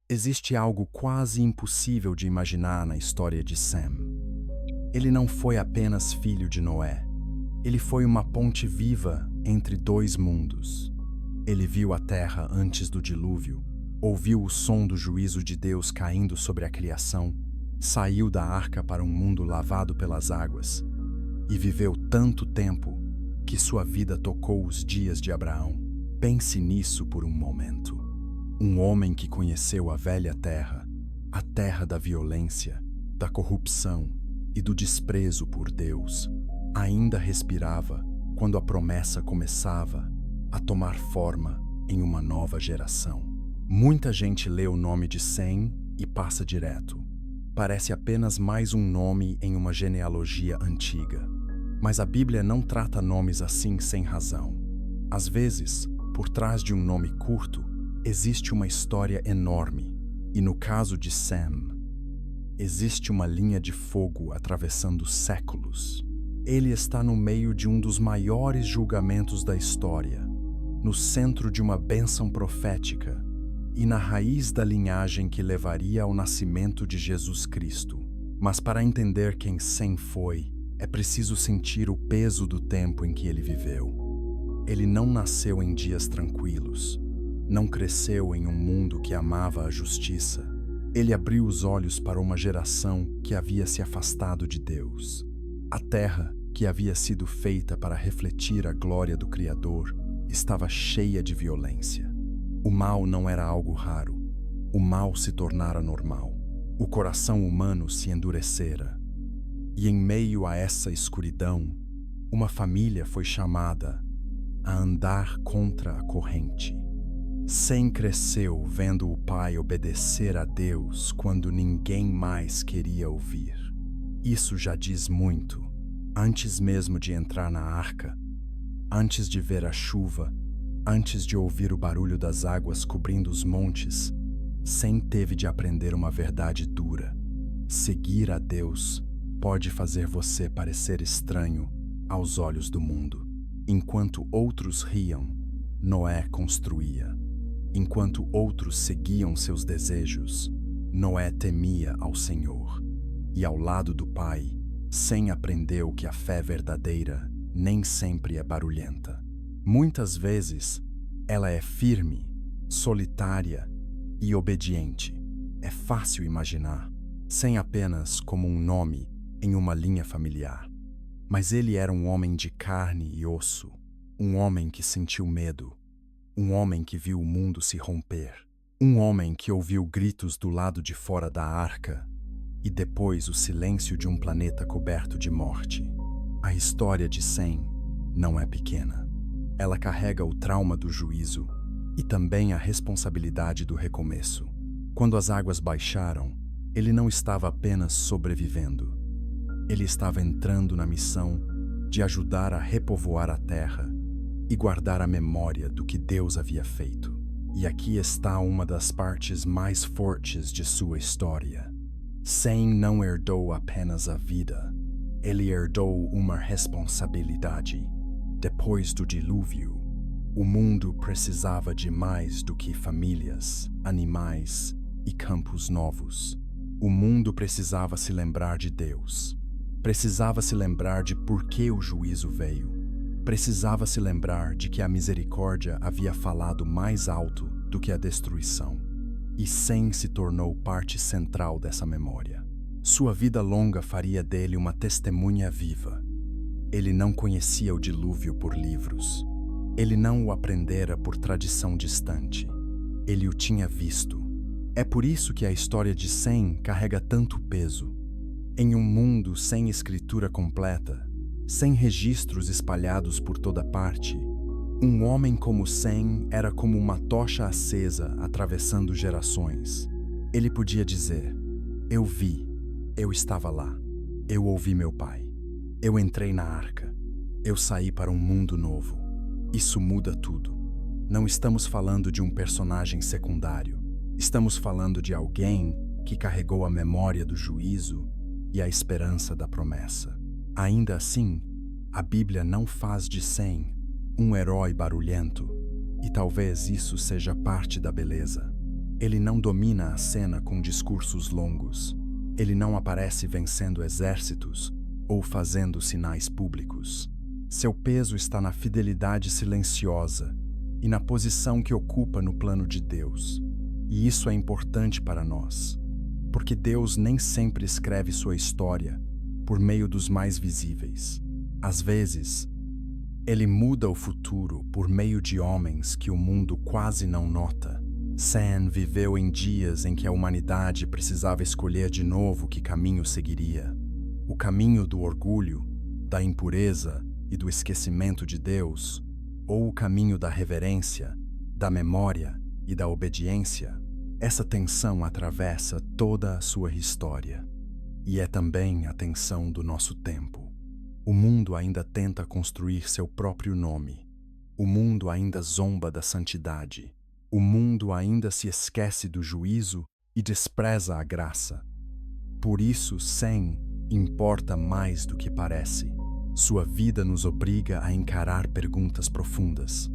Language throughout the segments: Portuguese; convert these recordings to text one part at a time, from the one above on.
Existe algo quase impossível de imaginar na história de Sem. Ele não foi apenas filho de Noé. Ele foi uma ponte viva entre dois mundos. Ele viu a terra antes do dilúvio, ouviu o som do juízo de Deus caindo sobre a criação, saiu da arca para um mundo lavado pelas águas e viveu tanto tempo que sua vida tocou os dias de Abraão. Pense nisso por um momento. Um homem que conheceu a velha terra, a terra da violência, da corrupção e do desprezo por Deus, ainda respirava quando a promessa começava a tomar forma em uma nova geração. Muita gente lê o nome de Sem e passa direto. Parece apenas mais um nome em uma genealogia antiga. Mas a Bíblia não trata nomes assim sem razão. Às vezes, por trás de um nome curto, existe uma história enorme. E no caso de Sem, existe uma linha de fogo atravessando séculos. Ele está no meio de um dos maiores julgamentos da história, no centro de uma bênção profética e na raiz da linhagem que levaria ao nascimento de Jesus Cristo. Mas para entender quem Sem foi, é preciso sentir o peso do tempo em que ele viveu. Ele não nasceu em dias tranquilos, não cresceu em um mundo que amava a justiça. Ele abriu os olhos para uma geração que havia se afastado de Deus. A terra, que havia sido feita para refletir a glória do Criador, estava cheia de violência. O mal não era algo raro. O mal se tornara normal. O coração humano se endurecera. E em meio a essa escuridão, uma família foi chamada a andar contra a corrente. Sem cresceu vendo o pai obedecer a Deus quando ninguém mais queria ouvir. Isso já diz muito. Antes mesmo de entrar na arca, antes de ver a chuva, antes de ouvir o barulho das águas cobrindo os montes, Sem teve de aprender uma verdade dura. Seguir a Deus pode fazer você parecer estranho aos olhos do mundo. Enquanto outros riam, Noé construía. Enquanto outros seguiam seus desejos, Noé temia ao Senhor. E ao lado do Pai, Sem aprendeu que a fé verdadeira nem sempre é barulhenta. Muitas vezes, ela é firme, solitária e obediente. É fácil imaginar, Sem apenas como um nome em uma linha familiar. Mas ele era um homem de carne e osso, um homem que sentiu medo, um homem que viu o mundo se romper, um homem que ouviu gritos do lado de fora da arca e depois o silêncio de um planeta coberto de morte. A história de Sem não é pequena. Ela carrega o trauma do juízo e também a responsabilidade do recomeço. Quando as águas baixaram, ele não estava apenas sobrevivendo. Ele estava entrando na missão de ajudar a repovoar a terra e guardar a memória do que Deus havia feito. E aqui está uma das partes mais fortes de sua história. Sem não herdou apenas a vida, ele herdou uma responsabilidade. Depois do dilúvio, o mundo precisava de mais do que famílias, animais e campos novos. O mundo precisava se lembrar de Deus. Precisava se lembrar de por que o juízo veio. Precisava se lembrar de que a misericórdia havia falado mais alto do que a destruição. E Sem se tornou parte central dessa memória. Sua vida longa faria dele uma testemunha viva. Ele não conhecia o dilúvio por livros. Ele não o aprendera por tradição distante. Ele o tinha visto. É por isso que a história de Sem carrega tanto peso. Em um mundo sem escritura completa, sem registros espalhados por toda parte, um homem como Sem era como uma tocha acesa atravessando gerações. Ele podia dizer: eu vi, eu estava lá, eu ouvi meu pai, eu entrei na arca, eu saí para um mundo novo. Isso muda tudo. Não estamos falando de um personagem secundário. Estamos falando de alguém que carregou a memória do juízo e a esperança da promessa. Ainda assim, a Bíblia não faz de Sem um herói barulhento, e talvez isso seja parte da beleza. Ele não domina a cena com discursos longos. Ele não aparece vencendo exércitos ou fazendo sinais públicos. Seu peso está na fidelidade silenciosa e na posição que ocupa no plano de Deus. E isso é importante para nós, porque Deus nem sempre escreve sua história por meio dos mais visíveis. Às vezes, Ele muda o futuro por meio de homens que o mundo quase não nota. Sam viveu em dias em que a humanidade precisava escolher de novo que caminho seguiria. O caminho do orgulho, da impureza e do esquecimento de Deus, ou o caminho da reverência, da memória e da obediência. Essa tensão atravessa toda a sua história. E é também a tensão do nosso tempo. O mundo ainda tenta construir seu próprio nome. O mundo ainda zomba da santidade. O mundo ainda se esquece do juízo e despreza a graça. Por isso, Sem importa mais do que parece. Sua vida nos obriga a encarar perguntas profundas.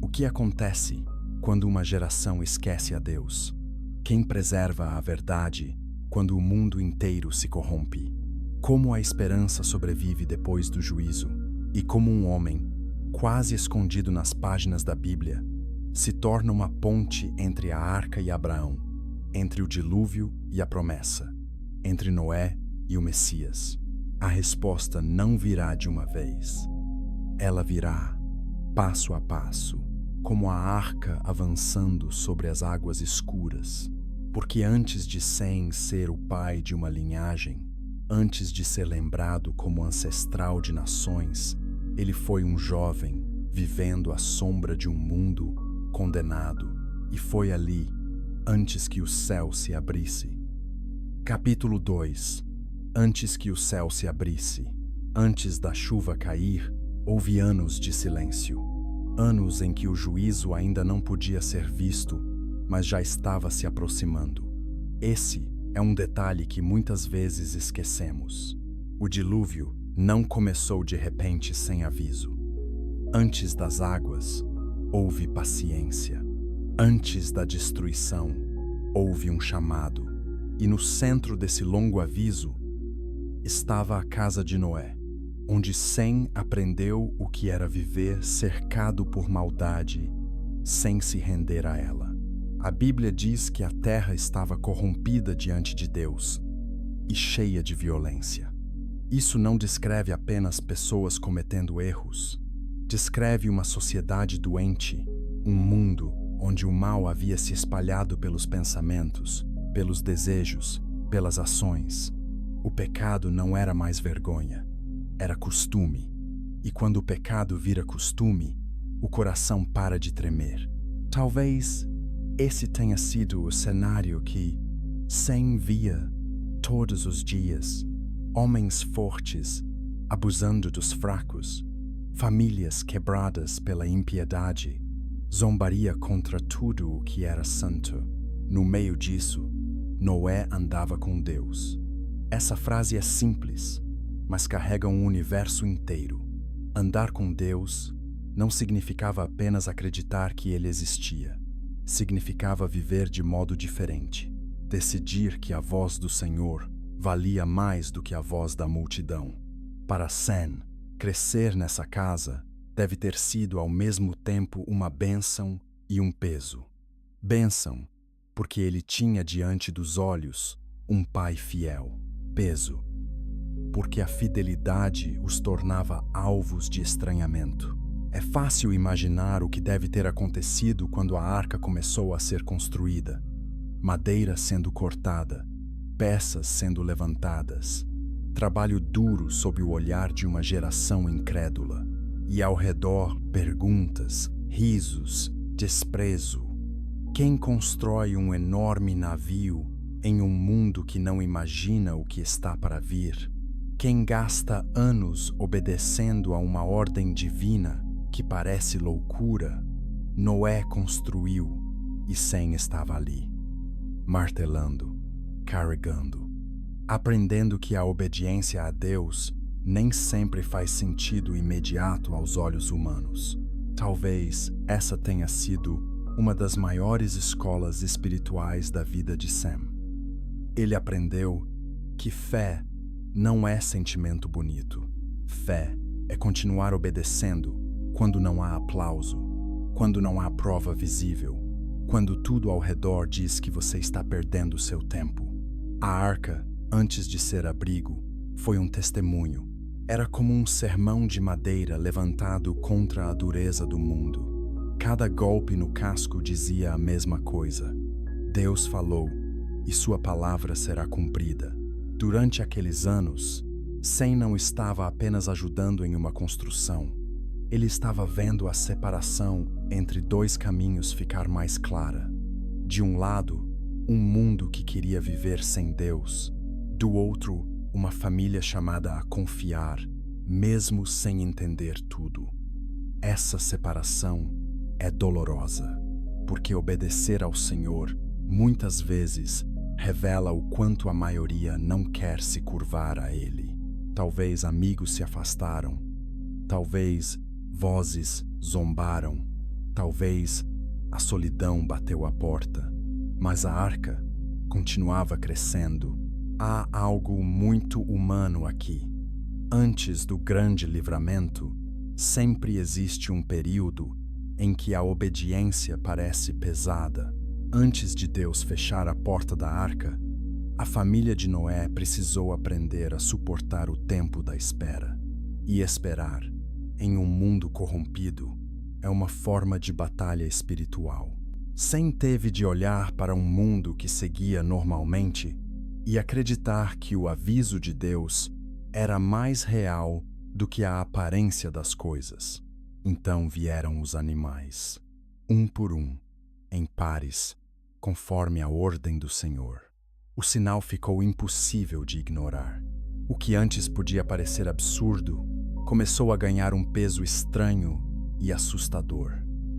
O que acontece quando uma geração esquece a Deus? Quem preserva a verdade quando o mundo inteiro se corrompe? Como a esperança sobrevive depois do juízo? E como um homem, quase escondido nas páginas da Bíblia, se torna uma ponte entre a arca e Abraão, entre o dilúvio e a promessa, entre Noé e o Messias? A resposta não virá de uma vez. Ela virá, passo a passo, como a arca avançando sobre as águas escuras. Porque antes de Sem ser o pai de uma linhagem, antes de ser lembrado como ancestral de nações, ele foi um jovem vivendo à sombra de um mundo condenado, e foi ali, antes que o céu se abrisse. Capítulo 2. Antes que o céu se abrisse, antes da chuva cair, houve anos de silêncio. Anos em que o juízo ainda não podia ser visto, mas já estava se aproximando. Esse é um detalhe que muitas vezes esquecemos. O dilúvio não começou de repente sem aviso. Antes das águas, houve paciência. Antes da destruição, houve um chamado. E no centro desse longo aviso estava a casa de Noé, onde Sem aprendeu o que era viver cercado por maldade, sem se render a ela. A Bíblia diz que a terra estava corrompida diante de Deus e cheia de violência. Isso não descreve apenas pessoas cometendo erros. Descreve uma sociedade doente, um mundo onde o mal havia se espalhado pelos pensamentos, pelos desejos, pelas ações. O pecado não era mais vergonha, era costume. E quando o pecado vira costume, o coração para de tremer. Talvez esse tenha sido o cenário que Sem via todos os dias: homens fortes abusando dos fracos, famílias quebradas pela impiedade, zombaria contra tudo o que era santo. No meio disso, Noé andava com Deus. Essa frase é simples, mas carrega um universo inteiro. Andar com Deus não significava apenas acreditar que Ele existia. Significava viver de modo diferente. Decidir que a voz do Senhor valia mais do que a voz da multidão. Para Sem, crescer nessa casa deve ter sido ao mesmo tempo uma bênção e um peso. Bênção, porque ele tinha diante dos olhos um pai fiel. Peso, porque a fidelidade os tornava alvos de estranhamento. É fácil imaginar o que deve ter acontecido quando a arca começou a ser construída. Madeira sendo cortada, peças sendo levantadas, trabalho duro sob o olhar de uma geração incrédula. E ao redor, perguntas, risos, desprezo. Quem constrói um enorme navio em um mundo que não imagina o que está para vir? Quem gasta anos obedecendo a uma ordem divina que parece loucura? Noé construiu e Sem estava ali, martelando, carregando, aprendendo que a obediência a Deus nem sempre faz sentido imediato aos olhos humanos. Talvez essa tenha sido uma das maiores escolas espirituais da vida de Sam. Ele aprendeu que fé não é sentimento bonito. Fé é continuar obedecendo quando não há aplauso, quando não há prova visível, quando tudo ao redor diz que você está perdendo seu tempo. A arca, antes de ser abrigo, foi um testemunho. Era como um sermão de madeira levantado contra a dureza do mundo. Cada golpe no casco dizia a mesma coisa. Deus falou, e sua palavra será cumprida. Durante aqueles anos, Sem não estava apenas ajudando em uma construção. Ele estava vendo a separação entre dois caminhos ficar mais clara. De um lado, um mundo que queria viver sem Deus. Do outro, uma família chamada a confiar, mesmo sem entender tudo. Essa separação é dolorosa, porque obedecer ao Senhor, muitas vezes, revela o quanto a maioria não quer se curvar a Ele. Talvez amigos se afastaram, talvez vozes zombaram, talvez a solidão bateu à porta, mas a arca continuava crescendo. Há algo muito humano aqui. Antes do grande livramento, sempre existe um período em que a obediência parece pesada. Antes de Deus fechar a porta da arca, a família de Noé precisou aprender a suportar o tempo da espera. E esperar, em um mundo corrompido, é uma forma de batalha espiritual. Sem teve de olhar para um mundo que seguia normalmente e acreditar que o aviso de Deus era mais real do que a aparência das coisas. Então vieram os animais, um por um, em pares, conforme a ordem do Senhor. O sinal ficou impossível de ignorar. O que antes podia parecer absurdo começou a ganhar um peso estranho e assustador.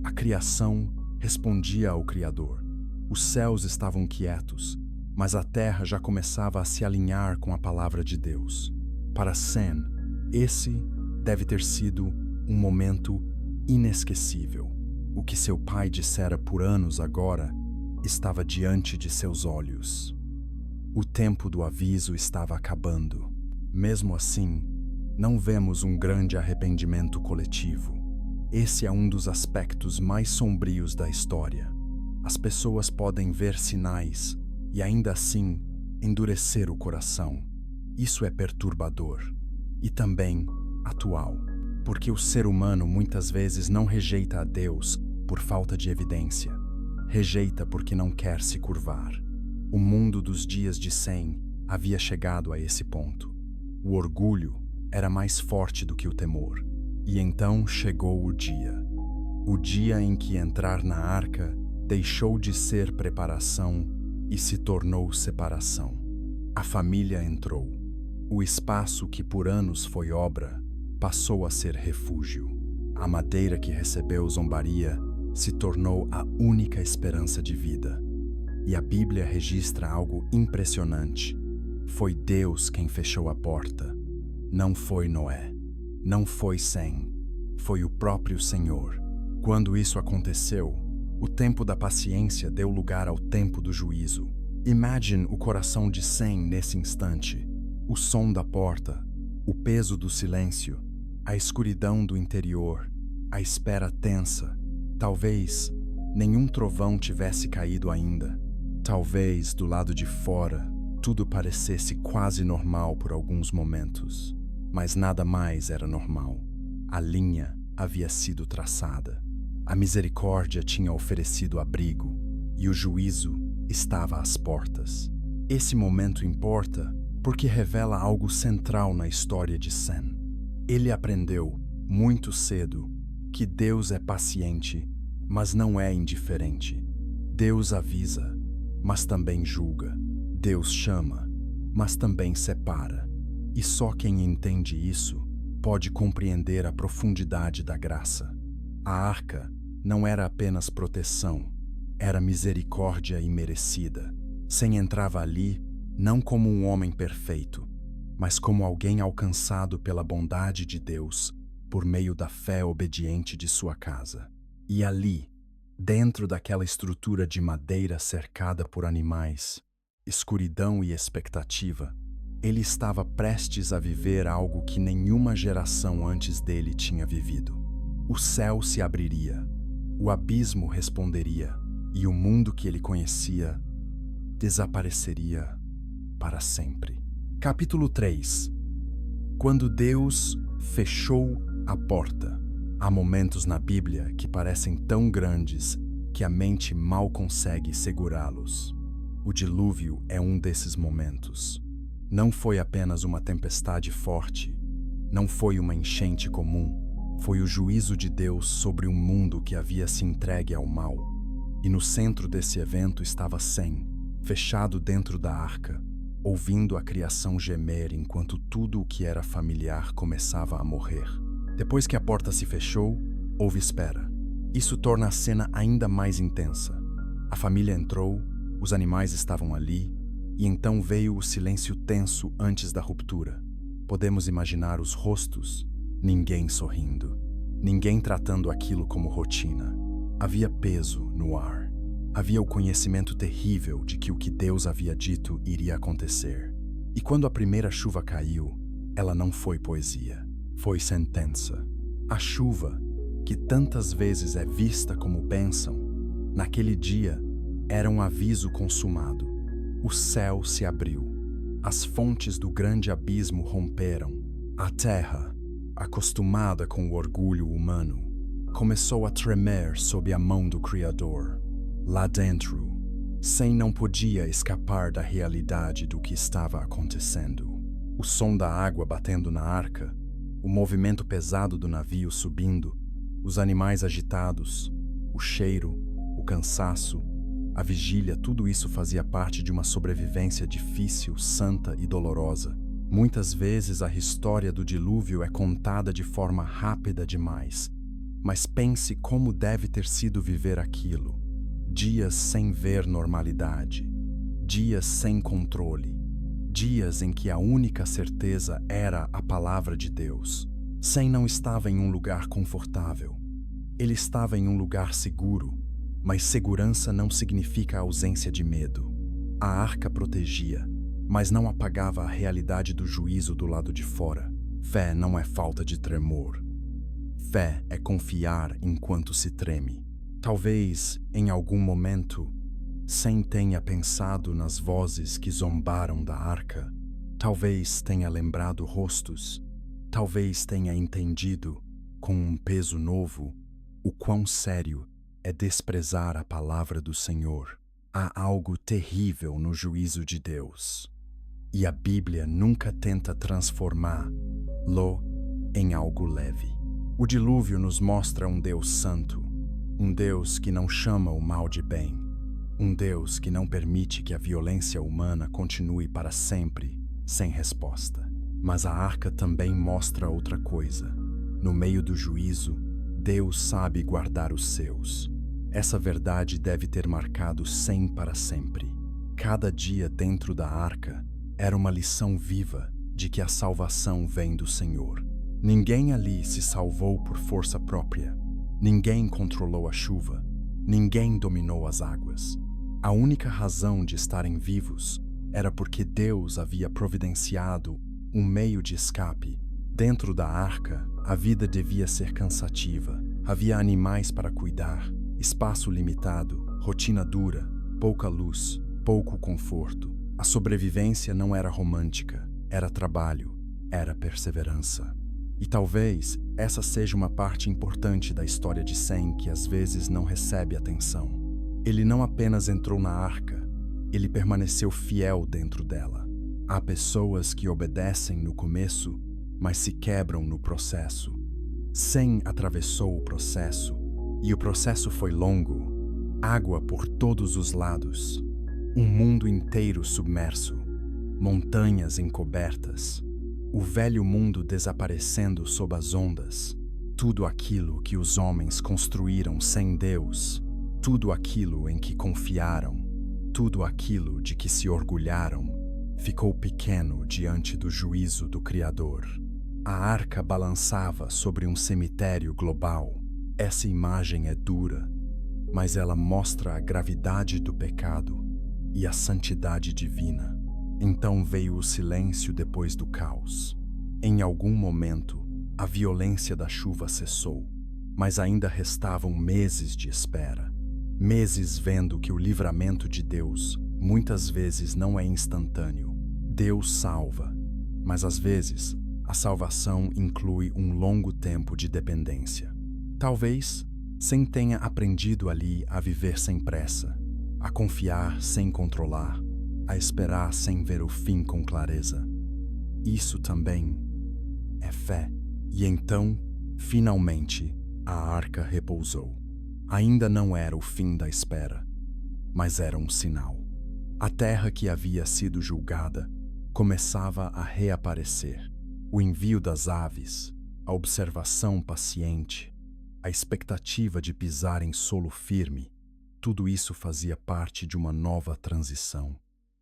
A criação respondia ao Criador. Os céus estavam quietos, mas a terra já começava a se alinhar com a palavra de Deus. Para Sem, esse deve ter sido um momento inesquecível. O que seu pai dissera por anos agora estava diante de seus olhos. O tempo do aviso estava acabando. Mesmo assim, não vemos um grande arrependimento coletivo. Esse é um dos aspectos mais sombrios da história. As pessoas podem ver sinais e ainda assim endurecer o coração. Isso é perturbador e também atual, porque o ser humano muitas vezes não rejeita a Deus por falta de evidência. Rejeita porque não quer se curvar. O mundo dos dias de Sem havia chegado a esse ponto. O orgulho era mais forte do que o temor. E então chegou o dia em que entrar na arca deixou de ser preparação e se tornou separação. A família entrou. O espaço que por anos foi obra passou a ser refúgio. A madeira que recebeu zombaria se tornou a única esperança de vida. E a Bíblia registra algo impressionante. Foi Deus quem fechou a porta. Não foi Noé. Não foi Sem. Foi o próprio Senhor. Quando isso aconteceu, o tempo da paciência deu lugar ao tempo do juízo. Imagine o coração de Sem nesse instante. O som da porta, o peso do silêncio, a escuridão do interior, a espera tensa. Talvez nenhum trovão tivesse caído ainda. Talvez, do lado de fora, tudo parecesse quase normal por alguns momentos. Mas nada mais era normal. A linha havia sido traçada. A misericórdia tinha oferecido abrigo e o juízo estava às portas. Esse momento importa porque revela algo central na história de Sem. Ele aprendeu, muito cedo, que Deus é paciente, mas não é indiferente. Deus avisa, mas também julga. Deus chama, mas também separa. E só quem entende isso pode compreender a profundidade da graça. A arca não era apenas proteção, era misericórdia imerecida. Sem entrava ali não como um homem perfeito, mas como alguém alcançado pela bondade de Deus por meio da fé obediente de sua casa. E ali, Dentro daquela estrutura de madeira cercada por animais, escuridão e expectativa, ele estava prestes a viver algo que nenhuma geração antes dele tinha vivido. O céu se abriria, o abismo responderia, e o mundo que ele conhecia desapareceria para sempre. Capítulo 3. Quando Deus fechou a porta. Há momentos na Bíblia que parecem tão grandes que a mente mal consegue segurá-los. O dilúvio é um desses momentos. Não foi apenas uma tempestade forte, não foi uma enchente comum, foi o juízo de Deus sobre um mundo que havia se entregue ao mal. E no centro desse evento estava Sem, fechado dentro da arca, ouvindo a criação gemer enquanto tudo o que era familiar começava a morrer. Depois que a porta se fechou, houve espera. Isso torna a cena ainda mais intensa. A família entrou, os animais estavam ali, e então veio o silêncio tenso antes da ruptura. Podemos imaginar os rostos, ninguém sorrindo, ninguém tratando aquilo como rotina. Havia peso no ar. Havia o conhecimento terrível de que o que Deus havia dito iria acontecer. E quando a primeira chuva caiu, ela não foi poesia, foi sentença. A chuva, que tantas vezes é vista como bênção, naquele dia era um aviso consumado. O céu se abriu. As fontes do grande abismo romperam. A terra, acostumada com o orgulho humano, começou a tremer sob a mão do Criador. Lá dentro, Sem não podia escapar da realidade do que estava acontecendo. O som da água batendo na arca, o movimento pesado do navio subindo, os animais agitados, o cheiro, o cansaço, a vigília, tudo isso fazia parte de uma sobrevivência difícil, santa e dolorosa. Muitas vezes a história do dilúvio é contada de forma rápida demais, mas pense como deve ter sido viver aquilo. Dias sem ver normalidade, dias sem controle, dias em que a única certeza era a palavra de Deus. Sem não estava em um lugar confortável. Ele estava em um lugar seguro, mas segurança não significa ausência de medo. A arca protegia, mas não apagava a realidade do juízo do lado de fora. Fé não é falta de tremor. Fé é confiar enquanto se treme. Talvez, em algum momento, Sem tenha pensado nas vozes que zombaram da arca. Talvez tenha lembrado rostos. Talvez tenha entendido, com um peso novo, o quão sério é desprezar a palavra do Senhor. Há algo terrível no juízo de Deus. E a Bíblia nunca tenta transformá-lo em algo leve. O dilúvio nos mostra um Deus santo, um Deus que não chama o mal de bem, um Deus que não permite que a violência humana continue para sempre, sem resposta. Mas a arca também mostra outra coisa. No meio do juízo, Deus sabe guardar os seus. Essa verdade deve ter marcado Sem para sempre. Cada dia dentro da arca era uma lição viva de que a salvação vem do Senhor. Ninguém ali se salvou por força própria. Ninguém controlou a chuva. Ninguém dominou as águas. A única razão de estarem vivos era porque Deus havia providenciado um meio de escape. Dentro da arca, a vida devia ser cansativa. Havia animais para cuidar, espaço limitado, rotina dura, pouca luz, pouco conforto. A sobrevivência não era romântica, era trabalho, era perseverança. E talvez essa seja uma parte importante da história de Sem que às vezes não recebe atenção. Ele não apenas entrou na arca, ele permaneceu fiel dentro dela. Há pessoas que obedecem no começo, mas se quebram no processo. Sem atravessou o processo, e o processo foi longo. Água por todos os lados, um mundo inteiro submerso, montanhas encobertas, o velho mundo desaparecendo sob as ondas, tudo aquilo que os homens construíram sem Deus, tudo aquilo em que confiaram, tudo aquilo de que se orgulharam, ficou pequeno diante do juízo do Criador. A arca balançava sobre um cemitério global. Essa imagem é dura, mas ela mostra a gravidade do pecado e a santidade divina. Então veio o silêncio depois do caos. Em algum momento, a violência da chuva cessou, mas ainda restavam meses de espera. Meses vendo que o livramento de Deus muitas vezes não é instantâneo. Deus salva, mas às vezes a salvação inclui um longo tempo de dependência. Talvez Sem tenha aprendido ali a viver sem pressa, a confiar sem controlar, a esperar sem ver o fim com clareza. Isso também é fé. E então, finalmente, a arca repousou. Ainda não era o fim da espera, mas era um sinal. A terra que havia sido julgada começava a reaparecer. O envio das aves, a observação paciente, a expectativa de pisar em solo firme, tudo isso fazia parte de uma nova transição.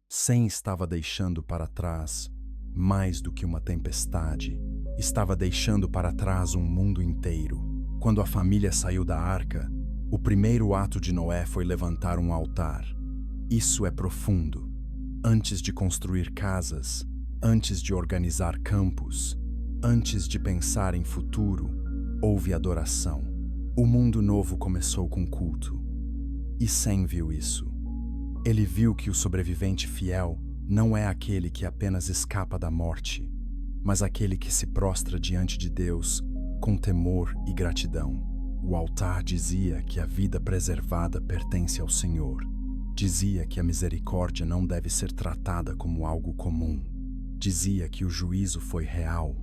Sem estava deixando para trás mais do que uma tempestade, estava deixando para trás um mundo inteiro. Quando a família saiu da arca, o primeiro ato de Noé foi levantar um altar. Isso é profundo. Antes de construir casas, antes de organizar campos, antes de pensar em futuro, houve adoração. O mundo novo começou com culto. E Sem viu isso. Ele viu que o sobrevivente fiel não é aquele que apenas escapa da morte, mas aquele que se prostra diante de Deus com temor e gratidão. O altar dizia que a vida preservada pertence ao Senhor. Dizia que a misericórdia não deve ser tratada como algo comum. Dizia que o juízo foi real,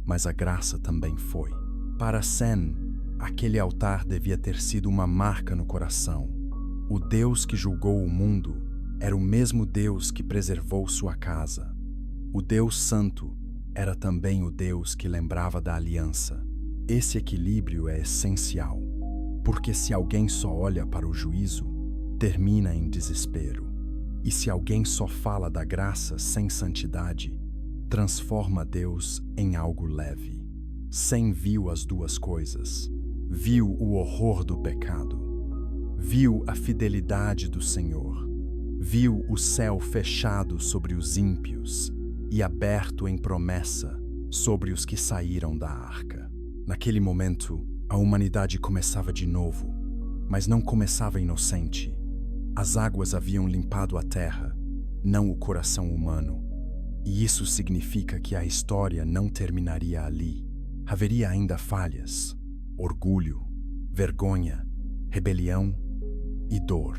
mas a graça também foi. Para Sem, aquele altar devia ter sido uma marca no coração. O Deus que julgou o mundo era o mesmo Deus que preservou sua casa. O Deus Santo era também o Deus que lembrava da aliança. Esse equilíbrio é essencial, porque se alguém só olha para o juízo, termina em desespero. E se alguém só fala da graça sem santidade, transforma Deus em algo leve. Sem viu as duas coisas. Viu o horror do pecado. Viu a fidelidade do Senhor. Viu o céu fechado sobre os ímpios e aberto em promessa sobre os que saíram da arca. Naquele momento, a humanidade começava de novo, mas não começava inocente. As águas haviam limpado a terra, não o coração humano. E isso significa que a história não terminaria ali. Haveria ainda falhas, orgulho, vergonha, rebelião e dor.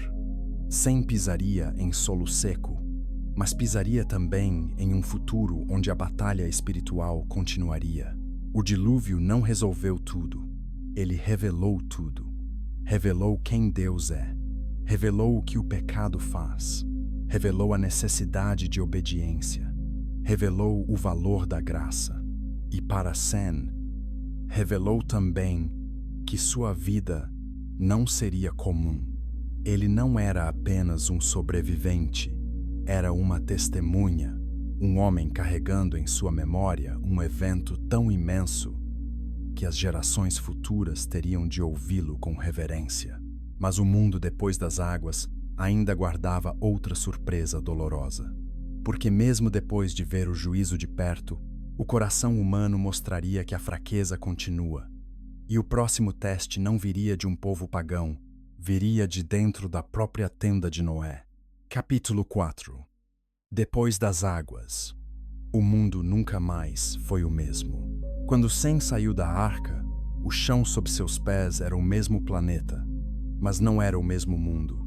Sem pisaria em solo seco, mas pisaria também em um futuro onde a batalha espiritual continuaria. O dilúvio não resolveu tudo, ele revelou tudo. Revelou quem Deus é, revelou o que o pecado faz, revelou a necessidade de obediência, revelou o valor da graça. E para Sem, revelou também que sua vida não seria comum. Ele não era apenas um sobrevivente, era uma testemunha, um homem carregando em sua memória um evento tão imenso que as gerações futuras teriam de ouvi-lo com reverência. Mas o mundo depois das águas ainda guardava outra surpresa dolorosa. Porque mesmo depois de ver o juízo de perto, o coração humano mostraria que a fraqueza continua. E o próximo teste não viria de um povo pagão, viria de dentro da própria tenda de Noé. Capítulo 4. Depois das águas, o mundo nunca mais foi o mesmo. Quando Sem saiu da arca, o chão sob seus pés era o mesmo planeta, mas não era o mesmo mundo.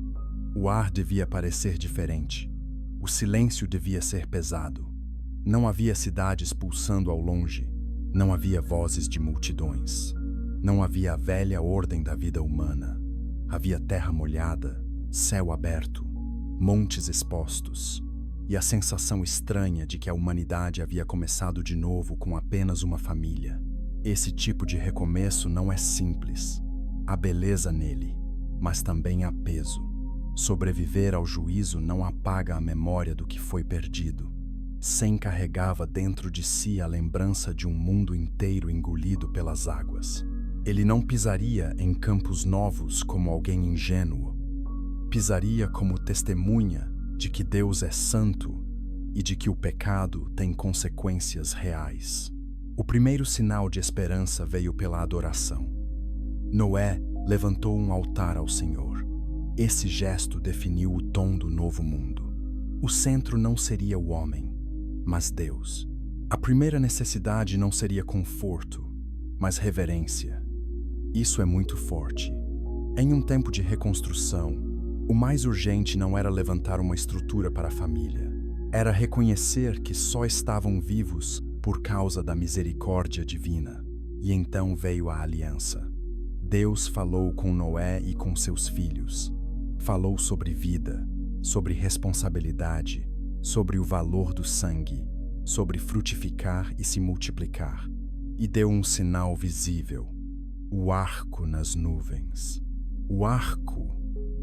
O ar devia parecer diferente. O silêncio devia ser pesado. Não havia cidades pulsando ao longe. Não havia vozes de multidões. Não havia a velha ordem da vida humana. Havia terra molhada, céu aberto, montes expostos, e a sensação estranha de que a humanidade havia começado de novo com apenas uma família. Esse tipo de recomeço não é simples. Há beleza nele, mas também há peso. Sobreviver ao juízo não apaga a memória do que foi perdido. Sem carregava dentro de si a lembrança de um mundo inteiro engolido pelas águas. Ele não pisaria em campos novos como alguém ingênuo. Pisaria como testemunha de que Deus é santo e de que o pecado tem consequências reais. O primeiro sinal de esperança veio pela adoração. Noé levantou um altar ao Senhor. Esse gesto definiu o tom do novo mundo. O centro não seria o homem, mas Deus. A primeira necessidade não seria conforto, mas reverência. Isso é muito forte. Em um tempo de reconstrução, o mais urgente não era levantar uma estrutura para a família. Era reconhecer que só estavam vivos por causa da misericórdia divina. E então veio a aliança. Deus falou com Noé e com seus filhos. Falou sobre vida, sobre responsabilidade, sobre o valor do sangue, sobre frutificar e se multiplicar. E deu um sinal visível: o arco nas nuvens. O arco,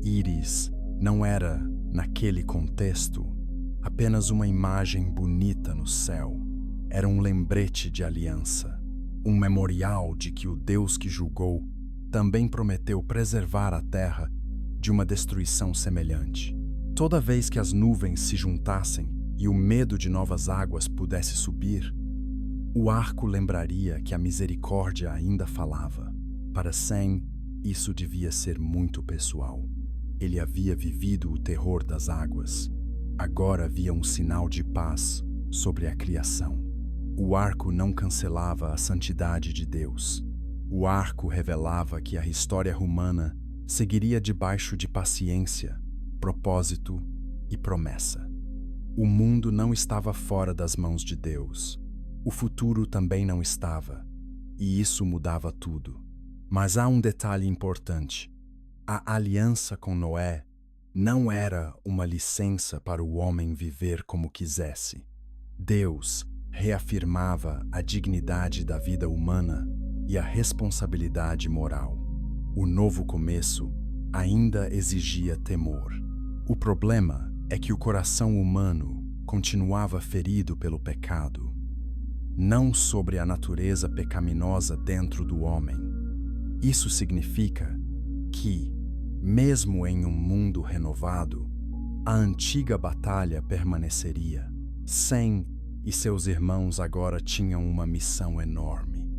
íris, não era, naquele contexto, apenas uma imagem bonita no céu. Era um lembrete de aliança, um memorial de que o Deus que julgou também prometeu preservar a terra de uma destruição semelhante. Toda vez que as nuvens se juntassem e o medo de novas águas pudesse subir, o arco lembraria que a misericórdia ainda falava. Para Sem, isso devia ser muito pessoal. Ele havia vivido o terror das águas. Agora havia um sinal de paz sobre a criação. O arco não cancelava a santidade de Deus. O arco revelava que a história humana seguiria debaixo de paciência, propósito e promessa. O mundo não estava fora das mãos de Deus. O futuro também não estava, e isso mudava tudo. Mas há um detalhe importante. A aliança com Noé não era uma licença para o homem viver como quisesse. Deus reafirmava a dignidade da vida humana e a responsabilidade moral. O novo começo ainda exigia temor. O problema é que o coração humano continuava ferido pelo pecado, não sobre a natureza pecaminosa dentro do homem. Isso significa que, mesmo em um mundo renovado, a antiga batalha permaneceria. Sem e seus irmãos agora tinham uma missão enorme.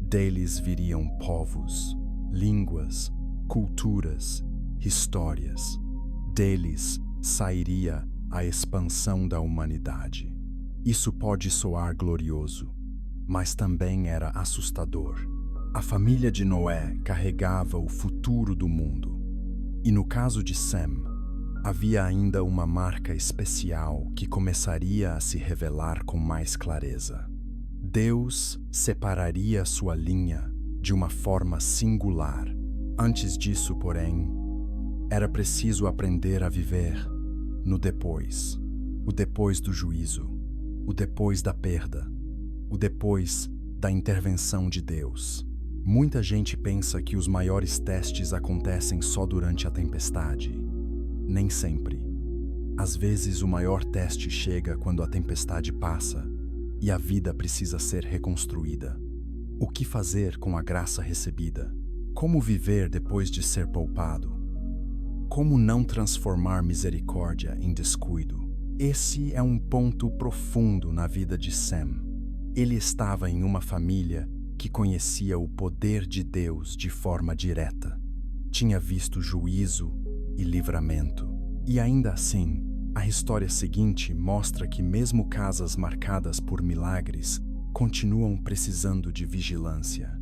Deles viriam povos, línguas, culturas, histórias. Deles sairia a expansão da humanidade. Isso pode soar glorioso, mas também era assustador. A família de Noé carregava o futuro do mundo. E no caso de Sem, havia ainda uma marca especial que começaria a se revelar com mais clareza. Deus separaria sua linha de uma forma singular. Antes disso, porém, era preciso aprender a viver no depois. O depois do juízo, o depois da perda, o depois da intervenção de Deus. Muita gente pensa que os maiores testes acontecem só durante a tempestade. Nem sempre. Às vezes o maior teste chega quando a tempestade passa e a vida precisa ser reconstruída. O que fazer com a graça recebida? Como viver depois de ser poupado? Como não transformar misericórdia em descuido? Esse é um ponto profundo na vida de Sem. Ele estava em uma família que conhecia o poder de Deus de forma direta. Tinha visto juízo e livramento. E ainda assim, a história seguinte mostra que mesmo casas marcadas por milagres continuam precisando de vigilância.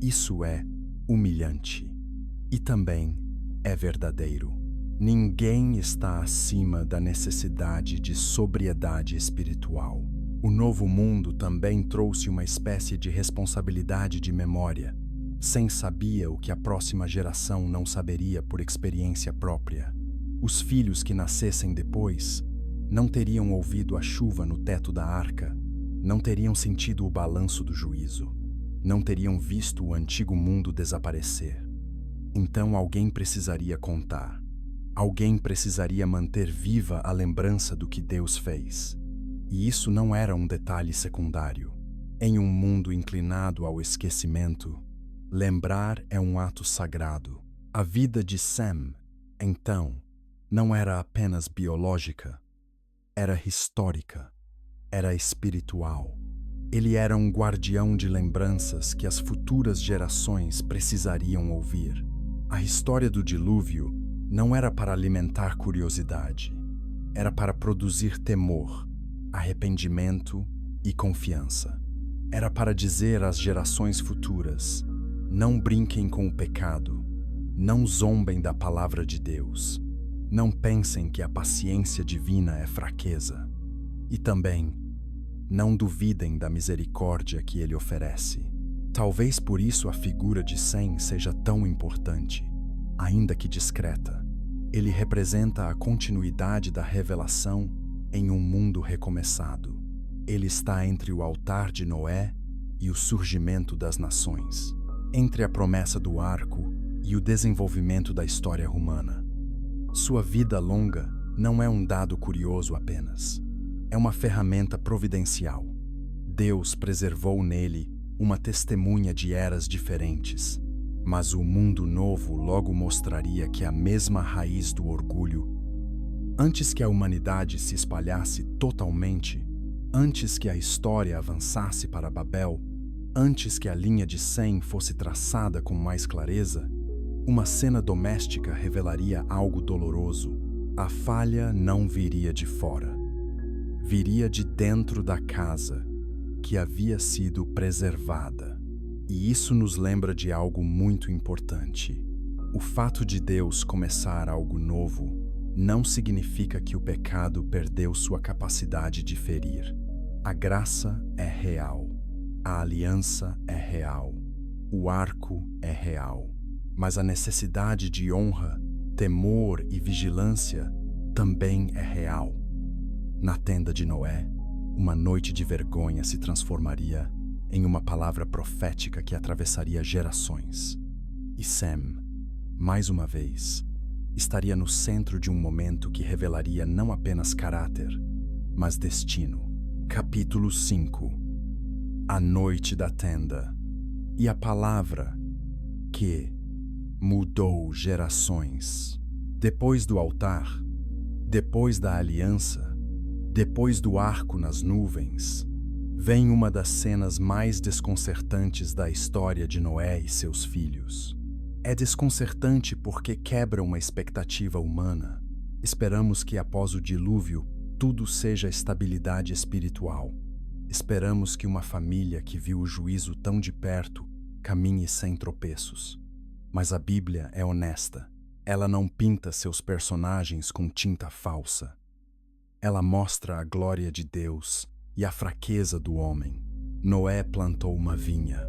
Isso é humilhante. E também é verdadeiro. Ninguém está acima da necessidade de sobriedade espiritual. O novo mundo também trouxe uma espécie de responsabilidade de memória. Sem sabia o que a próxima geração não saberia por experiência própria. Os filhos que nascessem depois não teriam ouvido a chuva no teto da arca, não teriam sentido o balanço do juízo, não teriam visto o antigo mundo desaparecer. Então alguém precisaria contar. Alguém precisaria manter viva a lembrança do que Deus fez. E isso não era um detalhe secundário. Em um mundo inclinado ao esquecimento, Lembrar é um ato sagrado. A vida de Sem, então, não era apenas biológica, era histórica, era espiritual. Ele era um guardião de lembranças que as futuras gerações precisariam ouvir. A história do dilúvio não era para alimentar curiosidade, era para produzir temor, arrependimento e confiança. Era para dizer às gerações futuras: não brinquem com o pecado, não zombem da palavra de Deus, não pensem que a paciência divina é fraqueza. E também, não duvidem da misericórdia que ele oferece. Talvez por isso a figura de Sem seja tão importante, ainda que discreta. Ele representa a continuidade da revelação em um mundo recomeçado. Ele está entre o altar de Noé e o surgimento das nações, entre a promessa do arco e o desenvolvimento da história humana. Sua vida longa não é um dado curioso apenas. É uma ferramenta providencial. Deus preservou nele uma testemunha de eras diferentes, mas o mundo novo logo mostraria que a mesma raiz do orgulho, antes que a humanidade se espalhasse totalmente, antes que a história avançasse para Babel, antes que a linha de Sem fosse traçada com mais clareza, uma cena doméstica revelaria algo doloroso. A falha não viria de fora. Viria de dentro da casa, que havia sido preservada. E isso nos lembra de algo muito importante. O fato de Deus começar algo novo não significa que o pecado perdeu sua capacidade de ferir. A graça é real, a aliança é real, o arco é real, mas a necessidade de honra, temor e vigilância também é real. Na tenda de Noé, uma noite de vergonha se transformaria em uma palavra profética que atravessaria gerações. E Sem, mais uma vez, estaria no centro de um momento que revelaria não apenas caráter, mas destino. Capítulo 5. A noite da tenda. E a palavra que mudou gerações. Depois do altar, depois da aliança, depois do arco nas nuvens, vem uma das cenas mais desconcertantes da história de Noé e seus filhos. É desconcertante porque quebra uma expectativa humana. Esperamos que após o dilúvio tudo seja estabilidade espiritual. Esperamos que uma família que viu o juízo tão de perto caminhe sem tropeços. Mas a Bíblia é honesta. Ela não pinta seus personagens com tinta falsa. Ela mostra a glória de Deus e a fraqueza do homem. Noé plantou uma vinha.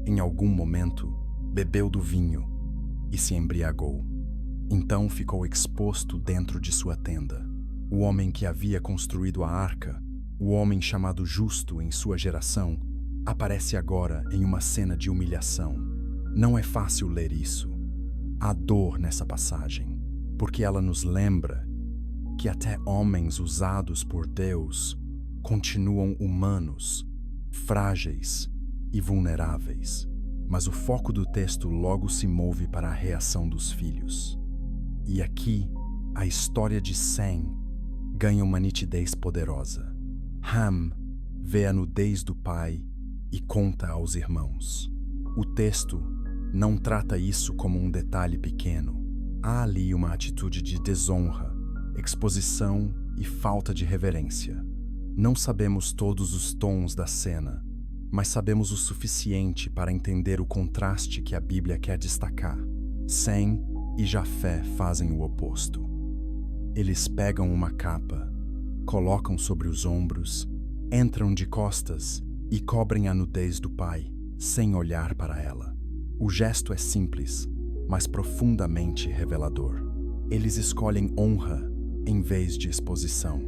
Em algum momento, bebeu do vinho e se embriagou. Então ficou exposto dentro de sua tenda. O homem que havia construído a arca, o homem chamado justo em sua geração, aparece agora em uma cena de humilhação. Não é fácil ler isso. Há dor nessa passagem, porque ela nos lembra que até homens usados por Deus continuam humanos, frágeis e vulneráveis. Mas o foco do texto logo se move para a reação dos filhos. E aqui, a história de Sem ganha uma nitidez poderosa. Ham vê a nudez do pai e conta aos irmãos. O texto não trata isso como um detalhe pequeno. Há ali uma atitude de desonra, exposição e falta de reverência. Não sabemos todos os tons da cena, mas sabemos o suficiente para entender o contraste que a Bíblia quer destacar. Sem e Jafé fazem o oposto. Eles pegam uma capa, colocam sobre os ombros, entram de costas e cobrem a nudez do pai, sem olhar para ela. O gesto é simples, mas profundamente revelador. Eles escolhem honra em vez de exposição,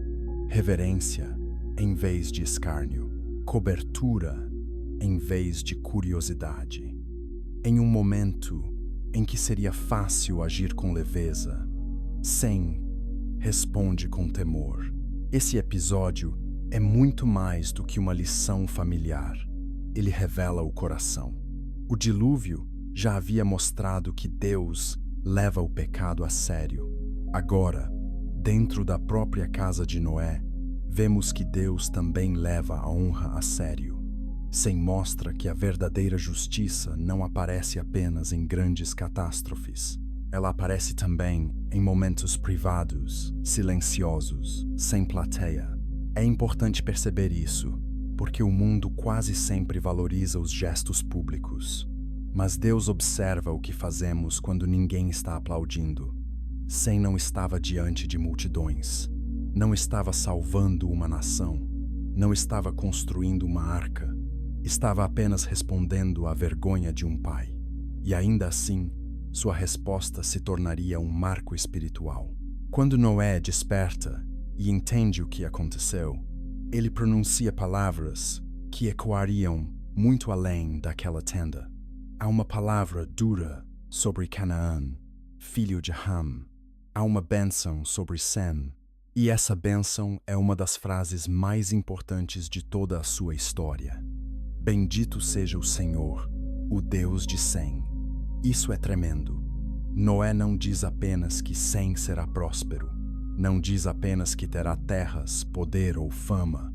reverência em vez de escárnio, cobertura em vez de curiosidade. Em um momento em que seria fácil agir com leveza, Sem responde com temor. Esse episódio é muito mais do que uma lição familiar. Ele revela o coração. O dilúvio já havia mostrado que Deus leva o pecado a sério. Agora, dentro da própria casa de Noé, vemos que Deus também leva a honra a sério. Sem mostra que a verdadeira justiça não aparece apenas em grandes catástrofes. Ela aparece também em momentos privados, silenciosos, sem plateia. É importante perceber isso, porque o mundo quase sempre valoriza os gestos públicos. Mas Deus observa o que fazemos quando ninguém está aplaudindo. Sem não estava diante de multidões. Não estava salvando uma nação. Não estava construindo uma arca. Estava apenas respondendo à vergonha de um pai. E ainda assim, sua resposta se tornaria um marco espiritual. Quando Noé desperta e entende o que aconteceu, ele pronuncia palavras que ecoariam muito além daquela tenda. Há uma palavra dura sobre Canaã, filho de Ham. Há uma bênção sobre Sem. E essa bênção é uma das frases mais importantes de toda a sua história. Bendito seja o Senhor, o Deus de Sem. Isso é tremendo. Noé não diz apenas que Sem será próspero. Não diz apenas que terá terras, poder ou fama.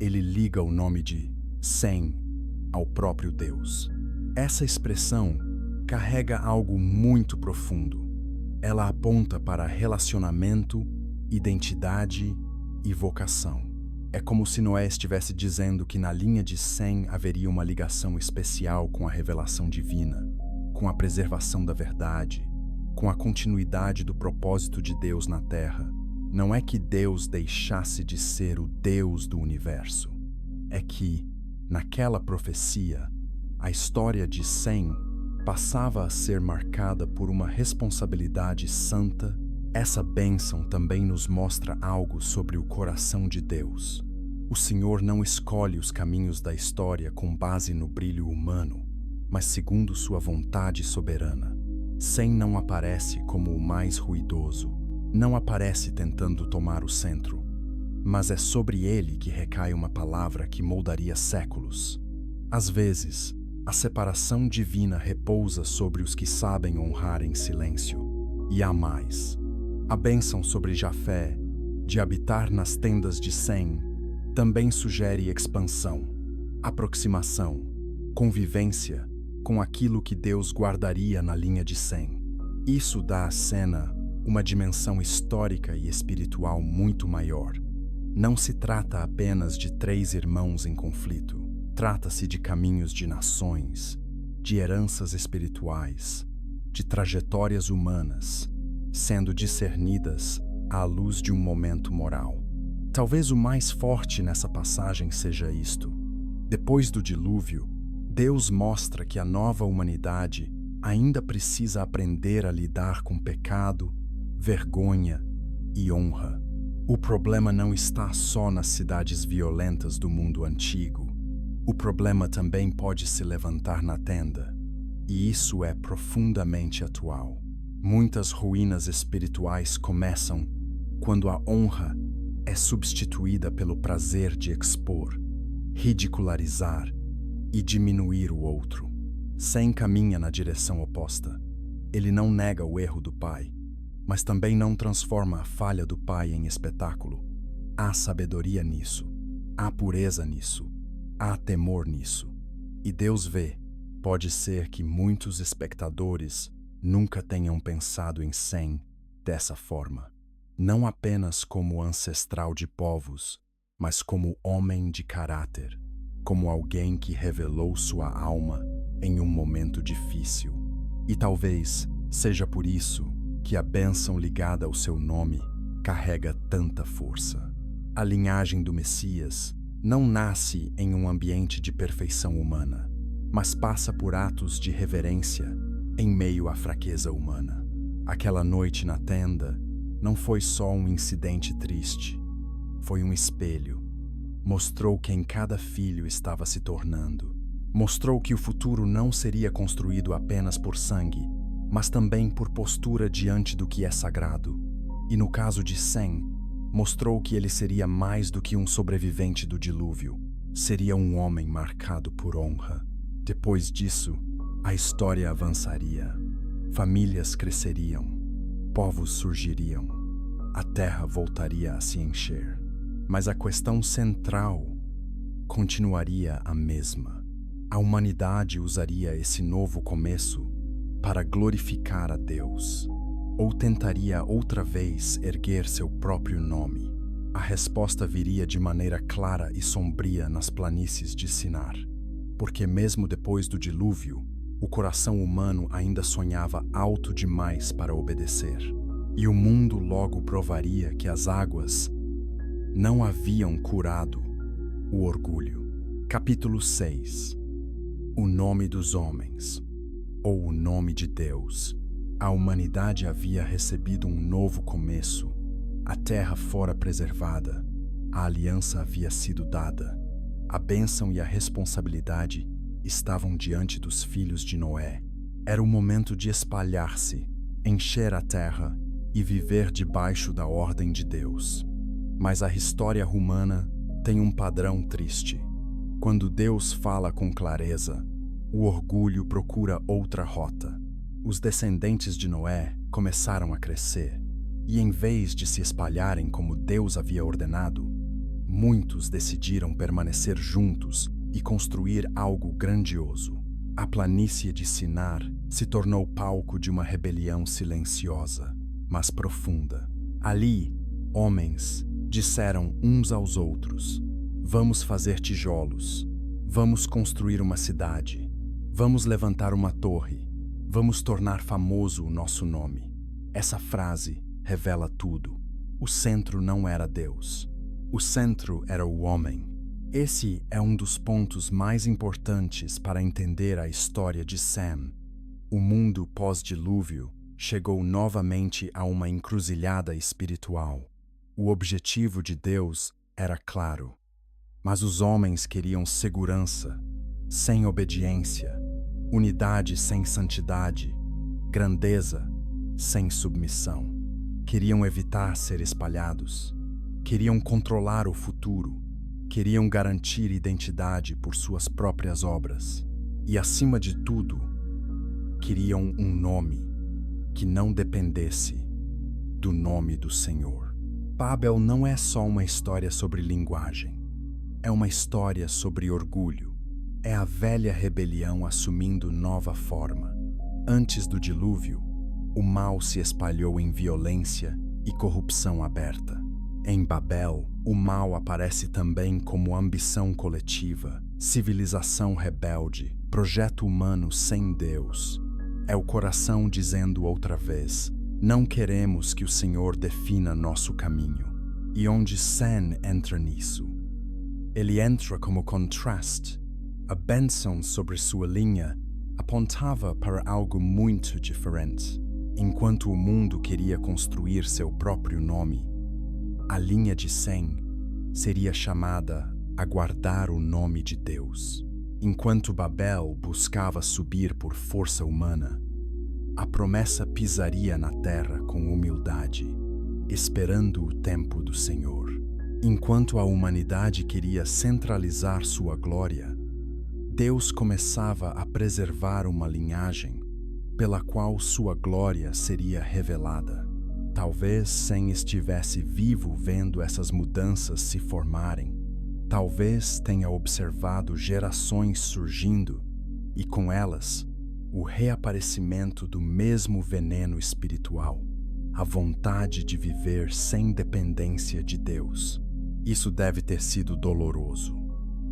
Ele liga o nome de Sem ao próprio Deus. Essa expressão carrega algo muito profundo. Ela aponta para relacionamento, identidade e vocação. É como se Noé estivesse dizendo que na linha de Sem haveria uma ligação especial com a revelação divina, com a preservação da verdade, com a continuidade do propósito de Deus na Terra. Não é que Deus deixasse de ser o Deus do universo. É que, naquela profecia, a história de Sem passava a ser marcada por uma responsabilidade santa. Essa bênção também nos mostra algo sobre o coração de Deus. O Senhor não escolhe os caminhos da história com base no brilho humano, mas segundo sua vontade soberana. Sem não aparece como o mais ruidoso, não aparece tentando tomar o centro, mas é sobre ele que recai uma palavra que moldaria séculos. Às vezes, a separação divina repousa sobre os que sabem honrar em silêncio. E há mais. A bênção sobre Jafé, de habitar nas tendas de Sem, também sugere expansão, aproximação, convivência com aquilo que Deus guardaria na linha de Sem. Isso dá à cena uma dimensão histórica e espiritual muito maior. Não se trata apenas de 3 irmãos em conflito. Trata-se de caminhos de nações, de heranças espirituais, de trajetórias humanas, sendo discernidas à luz de um momento moral. Talvez o mais forte nessa passagem seja isto. Depois do dilúvio, Deus mostra que a nova humanidade ainda precisa aprender a lidar com pecado, vergonha e honra. O problema não está só nas cidades violentas do mundo antigo. O problema também pode se levantar na tenda, e isso é profundamente atual. Muitas ruínas espirituais começam quando a honra é substituída pelo prazer de expor, ridicularizar e diminuir o outro. Sem caminha na direção oposta. Ele não nega o erro do pai, mas também não transforma a falha do pai em espetáculo. Há sabedoria nisso, há pureza nisso. Há temor nisso. E Deus vê, pode ser que muitos espectadores nunca tenham pensado em Sem dessa forma. Não apenas como ancestral de povos, mas como homem de caráter, como alguém que revelou sua alma em um momento difícil. E talvez seja por isso que a bênção ligada ao seu nome carrega tanta força. A linhagem do Messias não nasce em um ambiente de perfeição humana, mas passa por atos de reverência em meio à fraqueza humana. Aquela noite na tenda não foi só um incidente triste, foi um espelho. Mostrou quem cada filho estava se tornando. Mostrou que o futuro não seria construído apenas por sangue, mas também por postura diante do que é sagrado. E no caso de Sem, mostrou que ele seria mais do que um sobrevivente do dilúvio. Seria um homem marcado por honra. Depois disso, A história avançaria, famílias cresceriam, povos surgiriam, a terra voltaria a se encher. Mas a questão central continuaria a mesma. A humanidade usaria esse novo começo para glorificar a Deus, ou tentaria outra vez erguer seu próprio nome? A resposta viria de maneira clara e sombria nas planícies de Sinar, porque mesmo depois do dilúvio, o coração humano ainda sonhava alto demais para obedecer, e o mundo logo provaria que as águas não haviam curado o orgulho. Capítulo 6. O nome dos homens, ou o nome de Deus. A humanidade havia recebido um novo começo. A terra fora preservada, a aliança havia sido dada, a bênção e a responsabilidade estavam diante dos filhos de Noé. Era o momento de espalhar-se, encher a terra e viver debaixo da ordem de Deus. Mas a história humana tem um padrão triste. Quando Deus fala com clareza, o orgulho procura outra rota. Os descendentes de Noé começaram a crescer, e em vez de se espalharem como Deus havia ordenado, muitos decidiram permanecer juntos e construir algo grandioso. A planície de Sinar se tornou palco de uma rebelião silenciosa, mas profunda. Ali, homens disseram uns aos outros: vamos fazer tijolos, vamos construir uma cidade, vamos levantar uma torre, vamos tornar famoso o nosso nome. Essa frase revela tudo. O centro não era Deus. O centro era o homem. Esse é um dos pontos mais importantes para entender a história de Sem. O mundo pós-dilúvio chegou novamente a uma encruzilhada espiritual. O objetivo de Deus era claro, mas os homens queriam segurança sem obediência, unidade sem santidade, grandeza sem submissão. Queriam evitar ser espalhados, queriam controlar o futuro, queriam garantir identidade por suas próprias obras e, acima de tudo, queriam um nome que não dependesse do nome do Senhor. Babel não é só uma história sobre linguagem, é uma história sobre orgulho. É a velha rebelião assumindo nova forma. Antes do dilúvio, o mal se espalhou em violência e corrupção aberta. Em Babel, o mal aparece também como ambição coletiva, civilização rebelde, projeto humano sem Deus. É o coração dizendo outra vez: não queremos que o Senhor defina nosso caminho. E onde Sem entra nisso? Ele entra como contraste. A bênção sobre sua linha apontava para algo muito diferente. Enquanto o mundo queria construir seu próprio nome, a linha de Sem seria chamada a guardar o nome de Deus. Enquanto Babel buscava subir por força humana, a promessa pisaria na terra com humildade, esperando o tempo do Senhor. Enquanto a humanidade queria centralizar sua glória, Deus começava a preservar uma linhagem pela qual sua glória seria revelada. Talvez Sem estivesse vivo vendo essas mudanças se formarem. Talvez tenha observado gerações surgindo e, com elas, o reaparecimento do mesmo veneno espiritual, a vontade de viver sem dependência de Deus. Isso deve ter sido doloroso.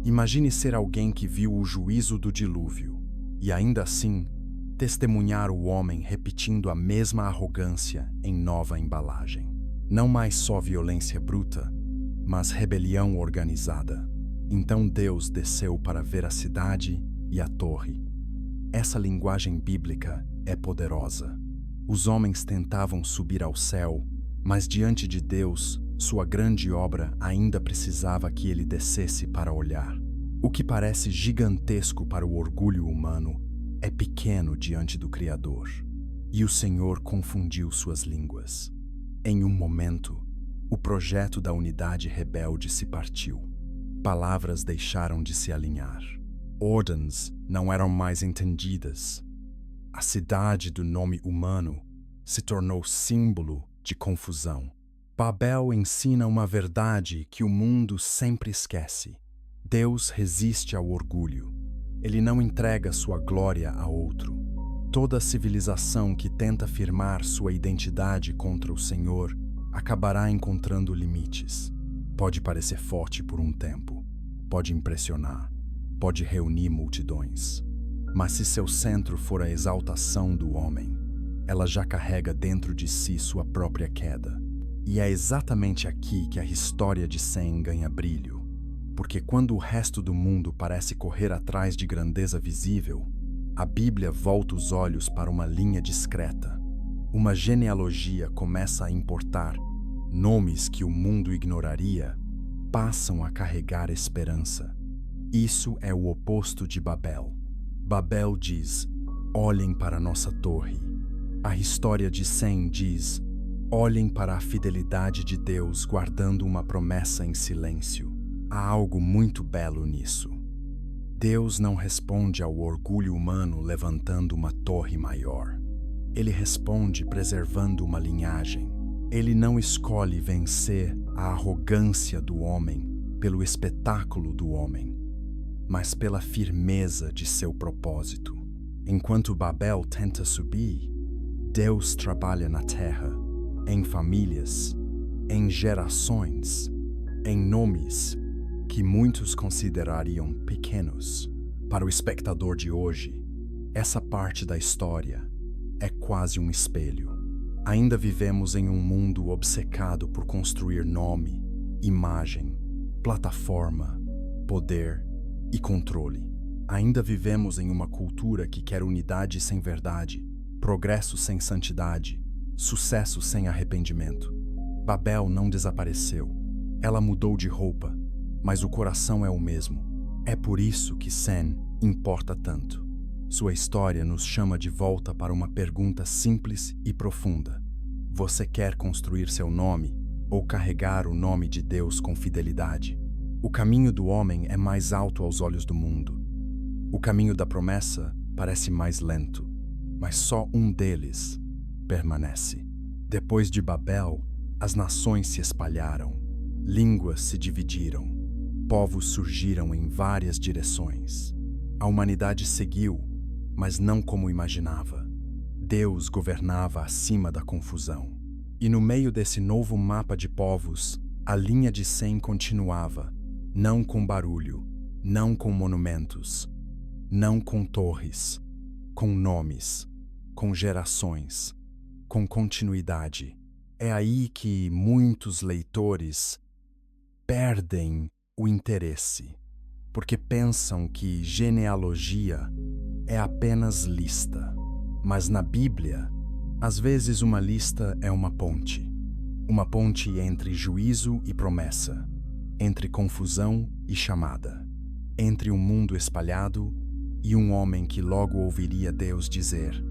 Imagine ser alguém que viu o juízo do dilúvio e, ainda assim, testemunhar o homem repetindo a mesma arrogância em nova embalagem. Não mais só violência bruta, mas rebelião organizada. Então Deus desceu para ver a cidade e a torre. Essa linguagem bíblica é poderosa. Os homens tentavam subir ao céu, mas diante de Deus, sua grande obra ainda precisava que ele descesse para olhar. O que parece gigantesco para o orgulho humano é pequeno diante do Criador. E o Senhor confundiu suas línguas. Em um momento, o projeto da unidade rebelde se partiu. Palavras deixaram de se alinhar. Ordens não eram mais entendidas. A cidade do nome humano se tornou símbolo de confusão. Babel ensina uma verdade que o mundo sempre esquece. Deus resiste ao orgulho. Ele não entrega sua glória a outro. Toda civilização que tenta firmar sua identidade contra o Senhor acabará encontrando limites. Pode parecer forte por um tempo, pode impressionar, pode reunir multidões. Mas se seu centro for a exaltação do homem, ela já carrega dentro de si sua própria queda. E é exatamente aqui que a história de Sem ganha brilho, porque quando o resto do mundo parece correr atrás de grandeza visível, a Bíblia volta os olhos para uma linha discreta. Uma genealogia começa a importar. Nomes que o mundo ignoraria passam a carregar esperança. Isso é o oposto de Babel. Babel diz: olhem para nossa torre. A história de Sem diz: olhem para a fidelidade de Deus guardando uma promessa em silêncio. Há algo muito belo nisso. Deus não responde ao orgulho humano levantando uma torre maior. Ele responde preservando uma linhagem. Ele não escolhe vencer a arrogância do homem pelo espetáculo do homem, mas pela firmeza de seu propósito. Enquanto Babel tenta subir, Deus trabalha na terra, em famílias, em gerações, em nomes que muitos considerariam pequenos. Para o espectador de hoje, essa parte da história é quase um espelho. Ainda vivemos em um mundo obcecado por construir nome, imagem, plataforma, poder e controle. Ainda vivemos em uma cultura que quer unidade sem verdade, progresso sem santidade, sucesso sem arrependimento. Babel não desapareceu. Ela mudou de roupa, mas o coração é o mesmo. É por isso que Sem importa tanto. Sua história nos chama de volta para uma pergunta simples e profunda. Você quer construir seu nome ou carregar o nome de Deus com fidelidade? O caminho do homem é mais alto aos olhos do mundo. O caminho da promessa parece mais lento, mas só um deles permanece. Depois de Babel, as nações se espalharam, línguas se dividiram, povos surgiram em várias direções. A humanidade seguiu, mas não como imaginava. Deus governava acima da confusão. E no meio desse novo mapa de povos, a linha de Sem continuava, não com barulho, não com monumentos, não com torres, com nomes, com gerações, com continuidade. É aí que muitos leitores perdem o interesse, porque pensam que genealogia é apenas lista. Mas na Bíblia, às vezes uma lista é uma ponte entre juízo e promessa, entre confusão e chamada, entre um mundo espalhado e um homem que logo ouviria Deus dizer: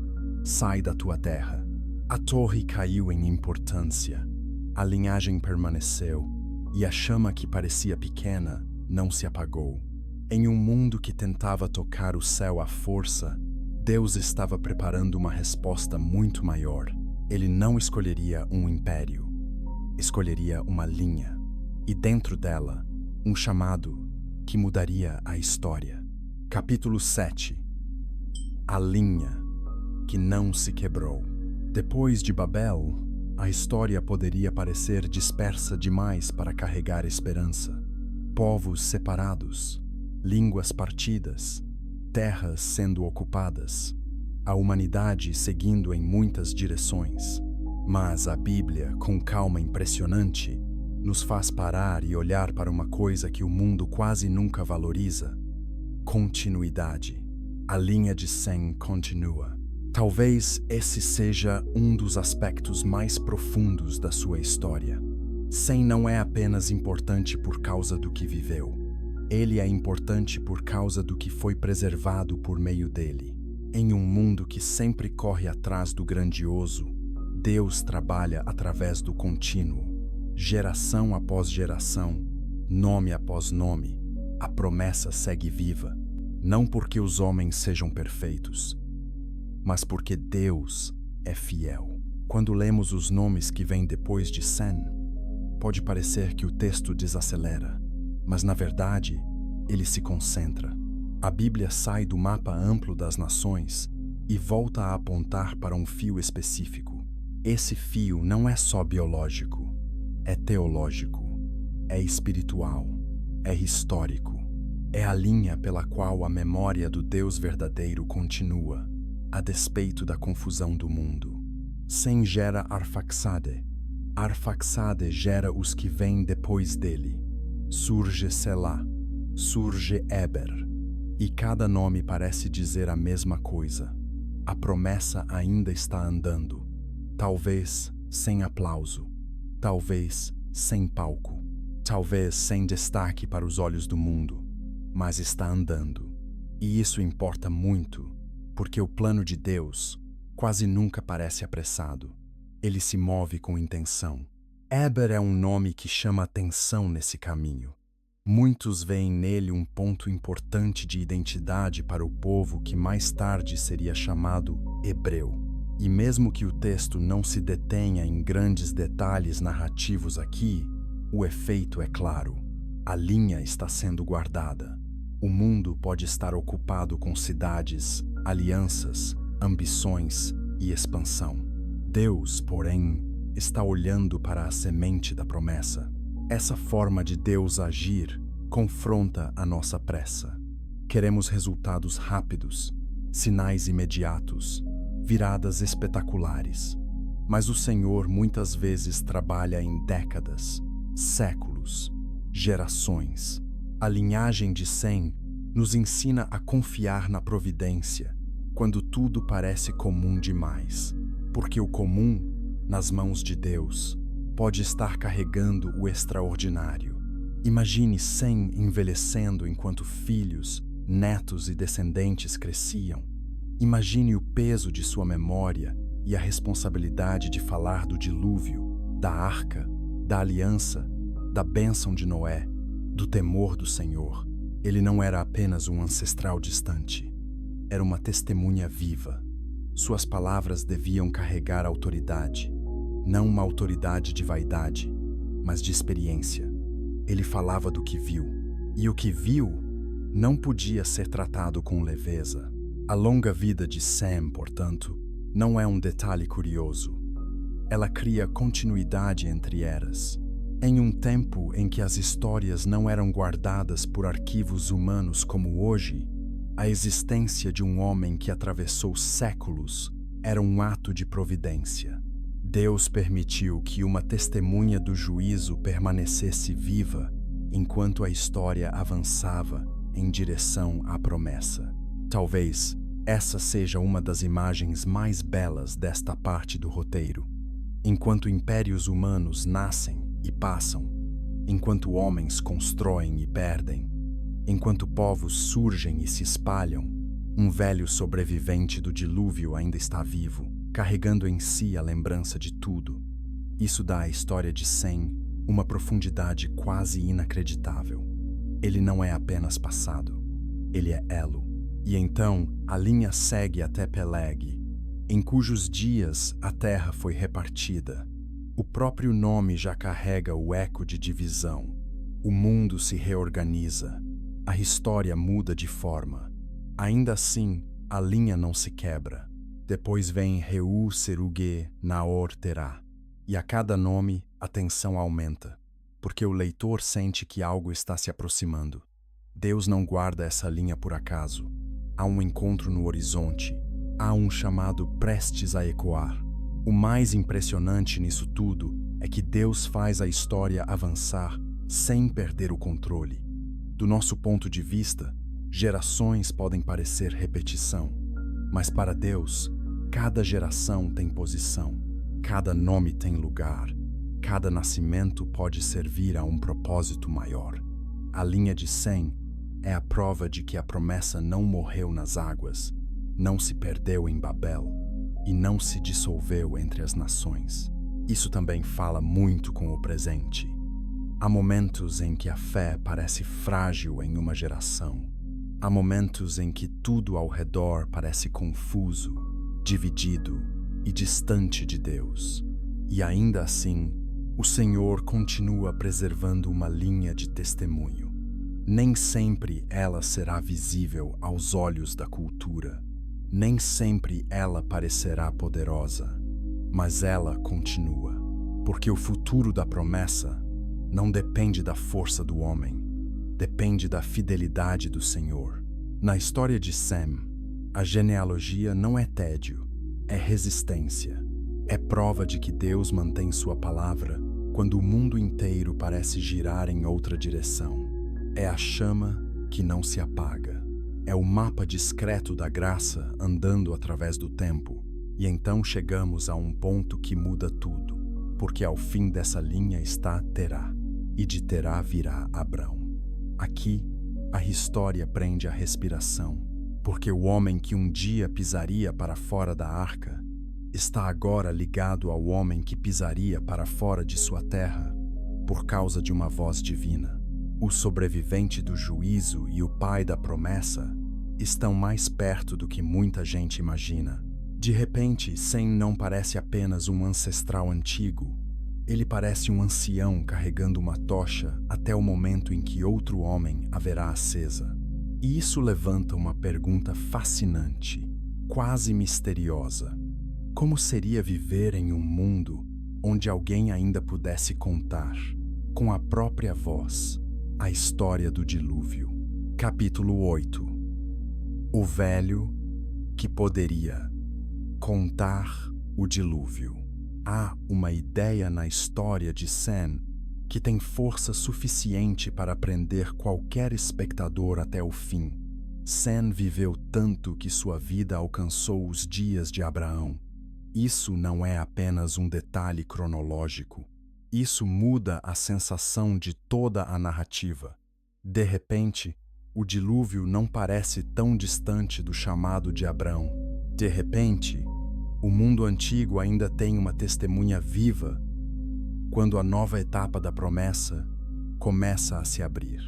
sai da tua terra. A torre caiu em importância, a linhagem permaneceu e a chama que parecia pequena não se apagou. Em um mundo que tentava tocar o céu à força, Deus estava preparando uma resposta muito maior. Ele não escolheria um império, escolheria uma linha, e dentro dela, um chamado que mudaria a história. Capítulo 7. A linha que não se quebrou. Depois de Babel, a história poderia parecer dispersa demais para carregar esperança. Povos separados, línguas partidas, terras sendo ocupadas, a humanidade seguindo em muitas direções. Mas a Bíblia, com calma impressionante, nos faz parar e olhar para uma coisa que o mundo quase nunca valoriza: continuidade. A linha de Sem continua. Talvez esse seja um dos aspectos mais profundos da sua história. Sem não é apenas importante por causa do que viveu. Ele é importante por causa do que foi preservado por meio dele. Em um mundo que sempre corre atrás do grandioso, Deus trabalha através do contínuo. Geração após geração, nome após nome, a promessa segue viva. Não porque os homens sejam perfeitos, mas porque Deus é fiel. Quando lemos os nomes que vêm depois de Sem, pode parecer que o texto desacelera, mas na verdade ele se concentra. A Bíblia sai do mapa amplo das nações e volta a apontar para um fio específico. Esse fio não é só biológico, é teológico, é espiritual, é histórico. É a linha pela qual a memória do Deus verdadeiro continua, a despeito da confusão do mundo. Sem gera Arfaxade. Arfaxade gera os que vêm depois dele. Surge Selá, surge Eber. E cada nome parece dizer a mesma coisa. A promessa ainda está andando. Talvez sem aplauso, talvez sem palco, talvez sem destaque para os olhos do mundo, mas está andando. E isso importa muito, porque o plano de Deus quase nunca parece apressado. Ele se move com intenção. Eber é um nome que chama atenção nesse caminho. Muitos veem nele um ponto importante de identidade para o povo que mais tarde seria chamado hebreu. E mesmo que o texto não se detenha em grandes detalhes narrativos aqui, o efeito é claro. A linha está sendo guardada. O mundo pode estar ocupado com cidades, alianças, ambições e expansão. Deus, porém, está olhando para a semente da promessa. Essa forma de Deus agir confronta a nossa pressa. Queremos resultados rápidos, sinais imediatos, viradas espetaculares. Mas o Senhor muitas vezes trabalha em décadas, séculos, gerações. A linhagem de Sem nos ensina a confiar na providência, quando tudo parece comum demais. Porque o comum, nas mãos de Deus, pode estar carregando o extraordinário. Imagine Sem envelhecendo enquanto filhos, netos e descendentes cresciam. Imagine o peso de sua memória e a responsabilidade de falar do dilúvio, da arca, da aliança, da bênção de Noé, do temor do Senhor. Ele não era apenas um ancestral distante, era uma testemunha viva. Suas palavras deviam carregar autoridade, não uma autoridade de vaidade, mas de experiência. Ele falava do que viu, e o que viu não podia ser tratado com leveza. A longa vida de Sem, portanto, não é um detalhe curioso. Ela cria continuidade entre eras. Em um tempo em que as histórias não eram guardadas por arquivos humanos como hoje, a existência de um homem que atravessou séculos era um ato de providência. Deus permitiu que uma testemunha do juízo permanecesse viva enquanto a história avançava em direção à promessa. Talvez essa seja uma das imagens mais belas desta parte do roteiro. Enquanto impérios humanos nascem e passam, enquanto homens constroem e perdem, enquanto povos surgem e se espalham, um velho sobrevivente do dilúvio ainda está vivo, carregando em si a lembrança de tudo. Isso dá à história de Sem uma profundidade quase inacreditável. Ele não é apenas passado, ele é elo. E então a linha segue até Peleg, em cujos dias a terra foi repartida. O próprio nome já carrega o eco de divisão. O mundo se reorganiza, a história muda de forma. Ainda assim, a linha não se quebra. Depois vem Reu, Serugue, Naor, Terá. E a cada nome, a tensão aumenta, porque o leitor sente que algo está se aproximando. Deus não guarda essa linha por acaso. Há um encontro no horizonte. Há um chamado prestes a ecoar. O mais impressionante nisso tudo é que Deus faz a história avançar sem perder o controle. Do nosso ponto de vista, gerações podem parecer repetição, mas para Deus, cada geração tem posição, cada nome tem lugar, cada nascimento pode servir a um propósito maior. A linha de Sem é a prova de que a promessa não morreu nas águas, não se perdeu em Babel e não se dissolveu entre as nações. Isso também fala muito com o presente. Há momentos em que a fé parece frágil em uma geração. Há momentos em que tudo ao redor parece confuso, dividido e distante de Deus. E ainda assim, o Senhor continua preservando uma linha de testemunho. Nem sempre ela será visível aos olhos da cultura. Nem sempre ela parecerá poderosa. Mas ela continua, porque o futuro da promessa não depende da força do homem, depende da fidelidade do Senhor. Na história de Sem, a genealogia não é tédio, é resistência. É prova de que Deus mantém sua palavra quando o mundo inteiro parece girar em outra direção. É a chama que não se apaga. É o mapa discreto da graça andando através do tempo. E então chegamos a um ponto que muda tudo, porque ao fim dessa linha está Terá, e de Terá virá Abrão. Aqui, a história prende a respiração, porque o homem que um dia pisaria para fora da arca está agora ligado ao homem que pisaria para fora de sua terra, por causa de uma voz divina. O sobrevivente do juízo e o pai da promessa estão mais perto do que muita gente imagina. De repente, Sem não parece apenas um ancestral antigo. Ele parece um ancião carregando uma tocha até o momento em que outro homem haverá acesa. E isso levanta uma pergunta fascinante, quase misteriosa. Como seria viver em um mundo onde alguém ainda pudesse contar, com a própria voz, a história do dilúvio? Capítulo 8. O velho que poderia contar o dilúvio. Há uma ideia na história de Sem que tem força suficiente para prender qualquer espectador até o fim. Sem viveu tanto que sua vida alcançou os dias de Abraão. Isso não é apenas um detalhe cronológico. Isso muda a sensação de toda a narrativa. De repente, o dilúvio não parece tão distante do chamado de Abrão. De repente, o mundo antigo ainda tem uma testemunha viva quando a nova etapa da promessa começa a se abrir.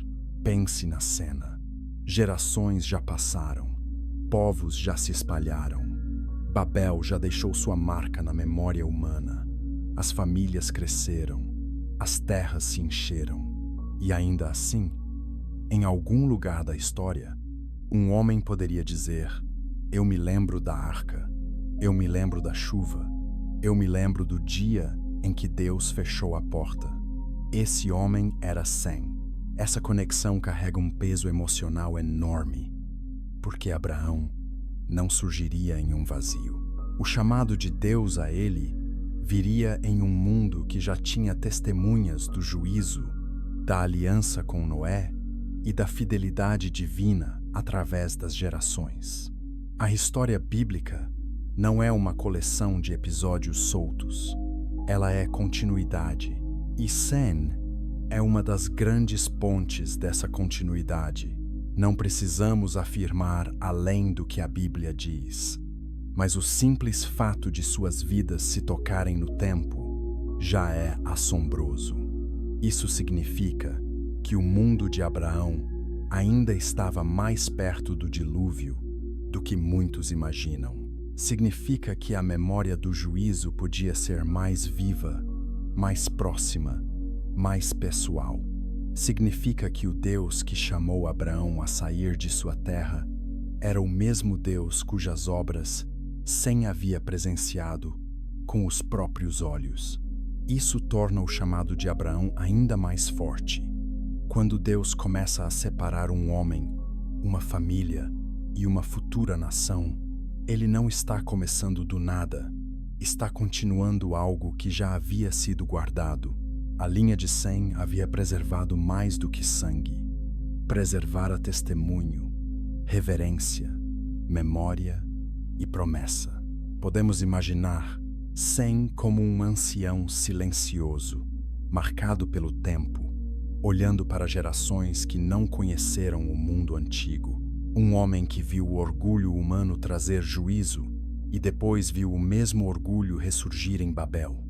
Pense na cena. Gerações já passaram. Povos já se espalharam. Babel já deixou sua marca na memória humana. As famílias cresceram. As terras se encheram. E ainda assim, em algum lugar da história, um homem poderia dizer: eu me lembro da arca. Eu me lembro da chuva. Eu me lembro do dia em que Deus fechou a porta. Esse homem era Sem. Essa conexão carrega um peso emocional enorme, porque Abraão não surgiria em um vazio. O chamado de Deus a ele viria em um mundo que já tinha testemunhas do juízo, da aliança com Noé e da fidelidade divina através das gerações. A história bíblica não é uma coleção de episódios soltos. Ela é continuidade. E Sem é uma das grandes pontes dessa continuidade. Não precisamos afirmar além do que a Bíblia diz, mas o simples fato de suas vidas se tocarem no tempo já é assombroso. Isso significa que o mundo de Abraão ainda estava mais perto do dilúvio do que muitos imaginam. Significa que a memória do juízo podia ser mais viva, mais próxima, mais pessoal. Significa que o Deus que chamou Abraão a sair de sua terra era o mesmo Deus cujas obras Sem havia presenciado com os próprios olhos. Isso torna o chamado de Abraão ainda mais forte. Quando Deus começa a separar um homem, uma família e uma futura nação, ele não está começando do nada, está continuando algo que já havia sido guardado. A linha de Sem havia preservado mais do que sangue. Preservara testemunho, reverência, memória e promessa. Podemos imaginar Sem como um ancião silencioso, marcado pelo tempo, olhando para gerações que não conheceram o mundo antigo. Um homem que viu o orgulho humano trazer juízo e depois viu o mesmo orgulho ressurgir em Babel.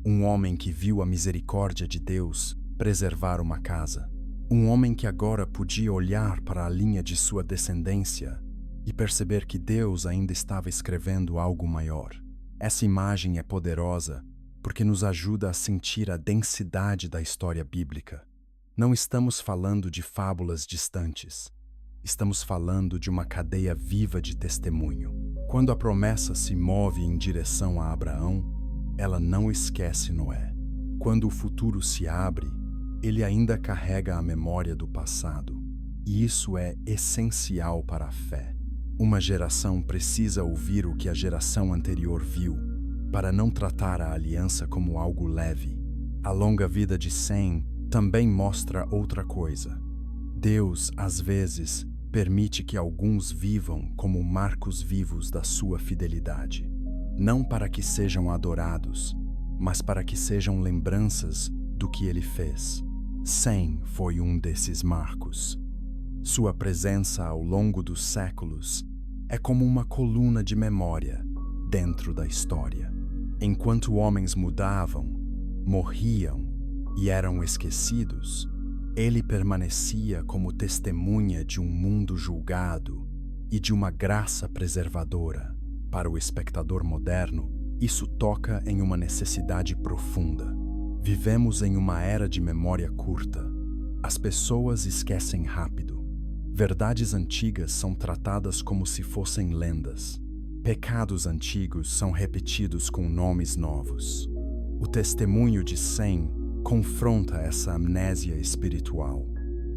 Um homem que viu a misericórdia de Deus preservar uma casa. Um homem que agora podia olhar para a linha de sua descendência e perceber que Deus ainda estava escrevendo algo maior. Essa imagem é poderosa porque nos ajuda a sentir a densidade da história bíblica. Não estamos falando de fábulas distantes. Estamos falando de uma cadeia viva de testemunho. Quando a promessa se move em direção a Abraão, ela não esquece Noé. Quando o futuro se abre, ele ainda carrega a memória do passado. E isso é essencial para a fé. Uma geração precisa ouvir o que a geração anterior viu, para não tratar a aliança como algo leve. A longa vida de Sem também mostra outra coisa. Deus, às vezes, permite que alguns vivam como marcos vivos da sua fidelidade. Não para que sejam adorados, mas para que sejam lembranças do que ele fez. Sem foi um desses marcos. Sua presença ao longo dos séculos é como uma coluna de memória dentro da história. Enquanto homens mudavam, morriam e eram esquecidos, ele permanecia como testemunha de um mundo julgado e de uma graça preservadora. Para o espectador moderno, isso toca em uma necessidade profunda. Vivemos em uma era de memória curta. As pessoas esquecem rápido. Verdades antigas são tratadas como se fossem lendas. Pecados antigos são repetidos com nomes novos. O testemunho de Sem confronta essa amnésia espiritual.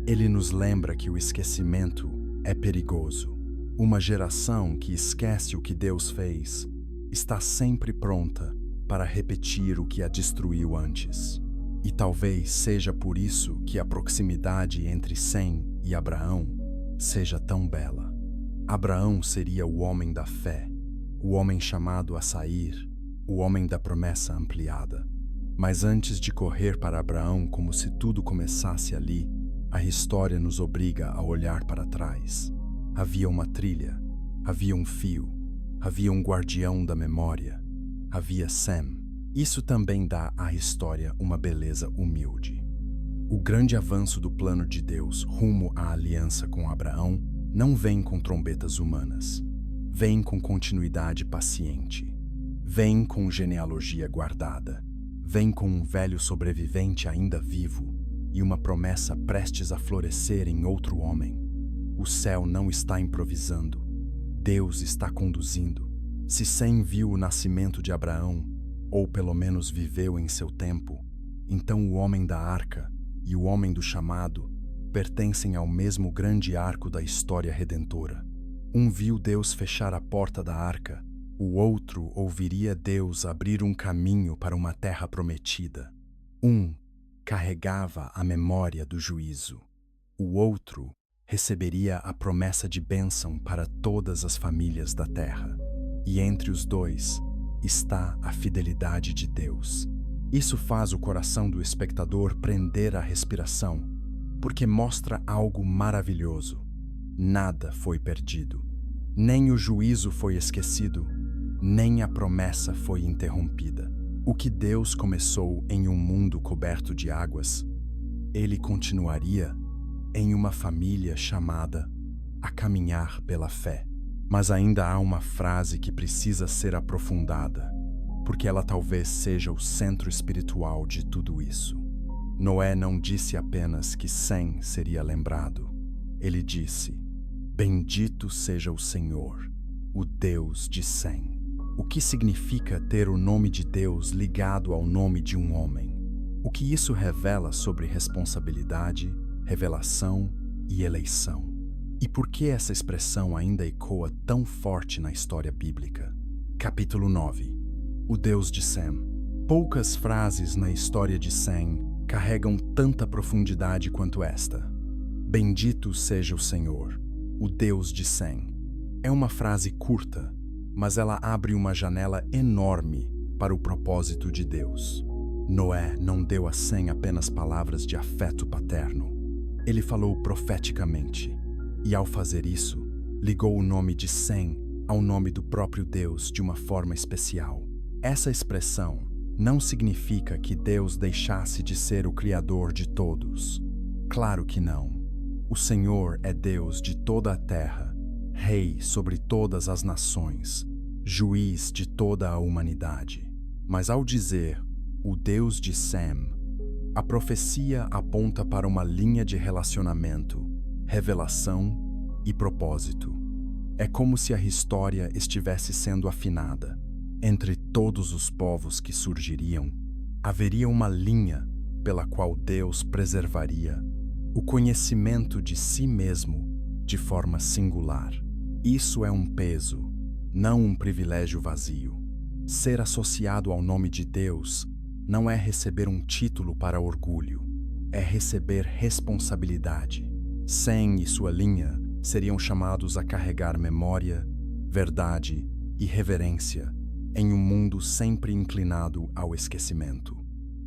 Ele nos lembra que o esquecimento é perigoso. Uma geração que esquece o que Deus fez está sempre pronta para repetir o que a destruiu antes. E talvez seja por isso que a proximidade entre Sem e Abraão seja tão bela. Abraão seria o homem da fé, o homem chamado a sair, o homem da promessa ampliada. Mas antes de correr para Abraão como se tudo começasse ali, a história nos obriga a olhar para trás. Havia uma trilha, havia um fio, havia um guardião da memória, havia Sem. Isso também dá à história uma beleza humilde. O grande avanço do plano de Deus rumo à aliança com Abraão não vem com trombetas humanas. Vem com continuidade paciente. Vem com genealogia guardada. Vem com um velho sobrevivente ainda vivo e uma promessa prestes a florescer em outro homem. O céu não está improvisando. Deus está conduzindo. Se Sem viu o nascimento de Abraão, ou pelo menos viveu em seu tempo, então o homem da arca e o homem do chamado pertencem ao mesmo grande arco da história redentora. Um viu Deus fechar a porta da arca, o outro ouviria Deus abrir um caminho para uma terra prometida. Um carregava a memória do juízo. O outro receberia a promessa de bênção para todas as famílias da terra. E entre os dois está a fidelidade de Deus. Isso faz o coração do espectador prender a respiração, porque mostra algo maravilhoso. Nada foi perdido. Nem o juízo foi esquecido, nem a promessa foi interrompida. O que Deus começou em um mundo coberto de águas, ele continuaria em uma família chamada a caminhar pela fé. Mas ainda há uma frase que precisa ser aprofundada, porque ela talvez seja o centro espiritual de tudo isso. Noé não disse apenas que Sem seria lembrado. Ele disse: "Bendito seja o Senhor, o Deus de Sem." O que significa ter o nome de Deus ligado ao nome de um homem? O que isso revela sobre responsabilidade, revelação e eleição? E por que essa expressão ainda ecoa tão forte na história bíblica? Capítulo 9. O Deus de Sem. Poucas frases na história de Sem carregam tanta profundidade quanto esta. Bendito seja o Senhor, o Deus de Sem. É uma frase curta, mas ela abre uma janela enorme para o propósito de Deus. Noé não deu a Sem apenas palavras de afeto paterno. Ele falou profeticamente. E ao fazer isso, ligou o nome de Sem ao nome do próprio Deus de uma forma especial. Essa expressão não significa que Deus deixasse de ser o Criador de todos. Claro que não. O Senhor é Deus de toda a terra, rei sobre todas as nações, juiz de toda a humanidade. Mas ao dizer o Deus de Sem, a profecia aponta para uma linha de relacionamento, revelação e propósito. É como se a história estivesse sendo afinada. Entre todos os povos que surgiriam, haveria uma linha pela qual Deus preservaria o conhecimento de si mesmo de forma singular. Isso é um peso, não um privilégio vazio. Ser associado ao nome de Deus não é receber um título para orgulho, é receber responsabilidade. Sem e sua linha seriam chamados a carregar memória, verdade e reverência em um mundo sempre inclinado ao esquecimento.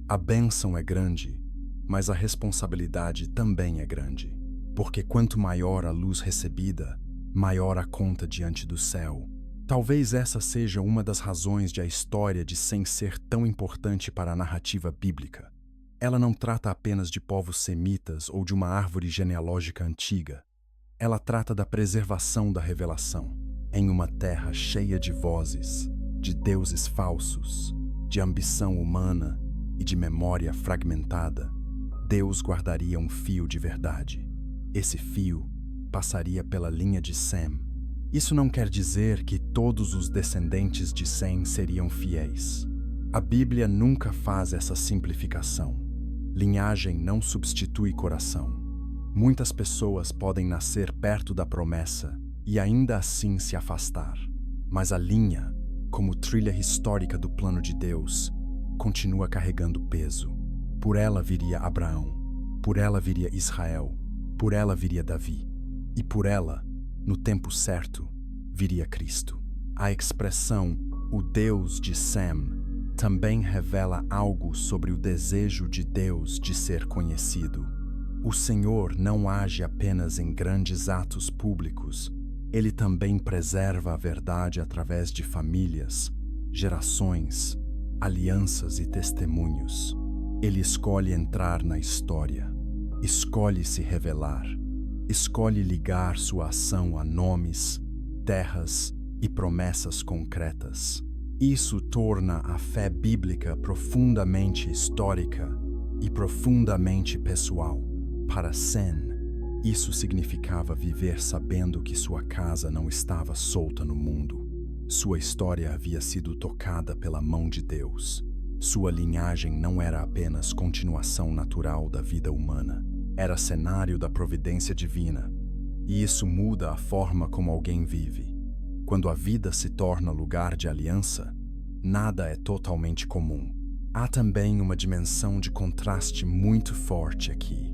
A bênção é grande, mas a responsabilidade também é grande, porque quanto maior a luz recebida, maior a conta diante do céu. Talvez essa seja uma das razões de a história de Sem ser tão importante para a narrativa bíblica. Ela não trata apenas de povos semitas ou de uma árvore genealógica antiga. Ela trata da preservação da revelação em uma terra cheia de vozes, de deuses falsos, de ambição humana e de memória fragmentada. Deus guardaria um fio de verdade. Esse fio passaria pela linha de Sem. Isso não quer dizer que todos os descendentes de Sem seriam fiéis. A Bíblia nunca faz essa simplificação. Linhagem não substitui coração. Muitas pessoas podem nascer perto da promessa e ainda assim se afastar. Mas a linha, como trilha histórica do plano de Deus, continua carregando peso. Por ela viria Abraão, por ela viria Israel, por ela viria Davi, e por ela, no tempo certo, viria Cristo. A expressão "o Deus de Sem" também revela algo sobre o desejo de Deus de ser conhecido. O Senhor não age apenas em grandes atos públicos, Ele também preserva a verdade através de famílias, gerações, alianças e testemunhos. Ele escolhe entrar na história, escolhe se revelar, escolhe ligar sua ação a nomes, terras e promessas concretas. Isso torna a fé bíblica profundamente histórica e profundamente pessoal. Para Sem, isso significava viver sabendo que sua casa não estava solta no mundo. Sua história havia sido tocada pela mão de Deus. Sua linhagem não era apenas continuação natural da vida humana, era cenário da providência divina. E isso muda a forma como alguém vive. Quando a vida se torna lugar de aliança, nada é totalmente comum. Há também uma dimensão de contraste muito forte aqui.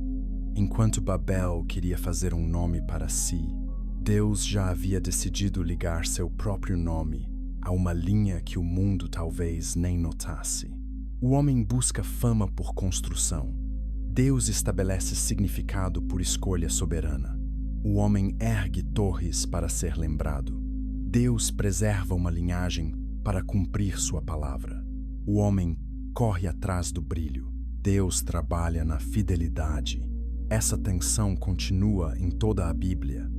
Enquanto Babel queria fazer um nome para si, Deus já havia decidido ligar seu próprio nome a uma linha que o mundo talvez nem notasse. O homem busca fama por construção. Deus estabelece significado por escolha soberana. O homem ergue torres para ser lembrado. Deus preserva uma linhagem para cumprir sua palavra. O homem corre atrás do brilho. Deus trabalha na fidelidade. Essa tensão continua em toda a Bíblia.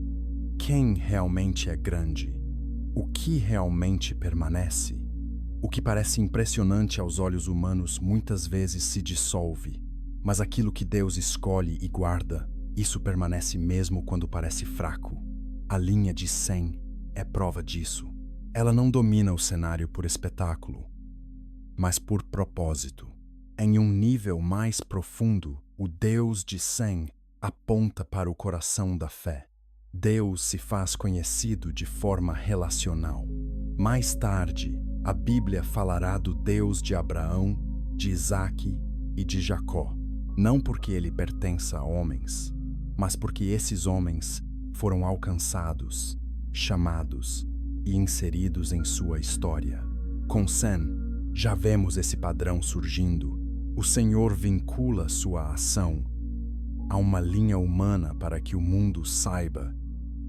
Quem realmente é grande? O que realmente permanece? O que parece impressionante aos olhos humanos muitas vezes se dissolve, mas aquilo que Deus escolhe e guarda, isso permanece mesmo quando parece fraco. A linha de Sem é prova disso. Ela não domina o cenário por espetáculo, mas por propósito. Em um nível mais profundo, o Deus de Sem aponta para o coração da fé. Deus se faz conhecido de forma relacional. Mais tarde, a Bíblia falará do Deus de Abraão, de Isaque e de Jacó, não porque ele pertença a homens, mas porque esses homens foram alcançados, chamados e inseridos em sua história. Com Sem, já vemos esse padrão surgindo. O Senhor vincula sua ação a uma linha humana para que o mundo saiba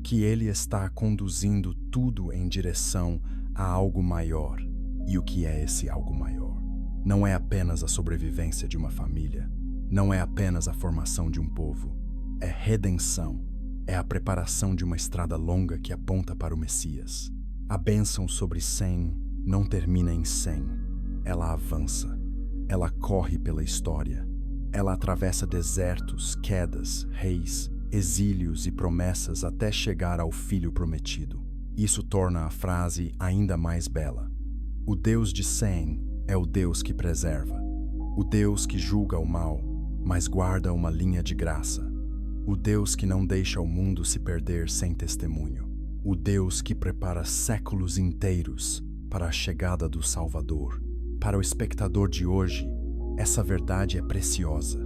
que Ele está conduzindo tudo em direção a algo maior. E o que é esse algo maior? Não é apenas a sobrevivência de uma família, não é apenas a formação de um povo. É redenção, é a preparação de uma estrada longa que aponta para o Messias. A bênção sobre Sem não termina em Sem. Ela avança. Ela corre pela história. Ela atravessa desertos, quedas, reis, exílios e promessas até chegar ao Filho prometido. Isso torna a frase ainda mais bela. O Deus de Sem é o Deus que preserva. O Deus que julga o mal, mas guarda uma linha de graça. O Deus que não deixa o mundo se perder sem testemunho. O Deus que prepara séculos inteiros para a chegada do Salvador. Para o espectador de hoje, essa verdade é preciosa.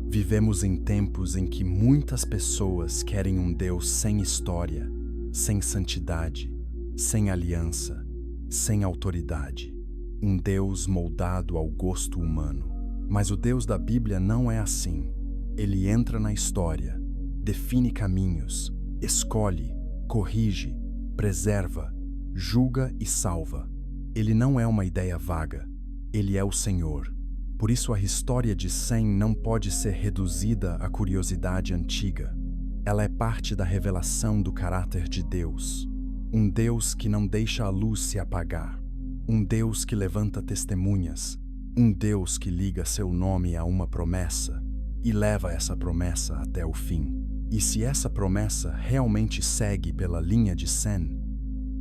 Vivemos em tempos em que muitas pessoas querem um Deus sem história, sem santidade, sem aliança, sem autoridade. Um Deus moldado ao gosto humano. Mas o Deus da Bíblia não é assim. Ele entra na história, define caminhos, escolhe, corrige, preserva, julga e salva. Ele não é uma ideia vaga. Ele é o Senhor. Por isso a história de Sem não pode ser reduzida à curiosidade antiga. Ela é parte da revelação do caráter de Deus. Um Deus que não deixa a luz se apagar. Um Deus que levanta testemunhas. Um Deus que liga seu nome a uma promessa e leva essa promessa até o fim. E se essa promessa realmente segue pela linha de Sem,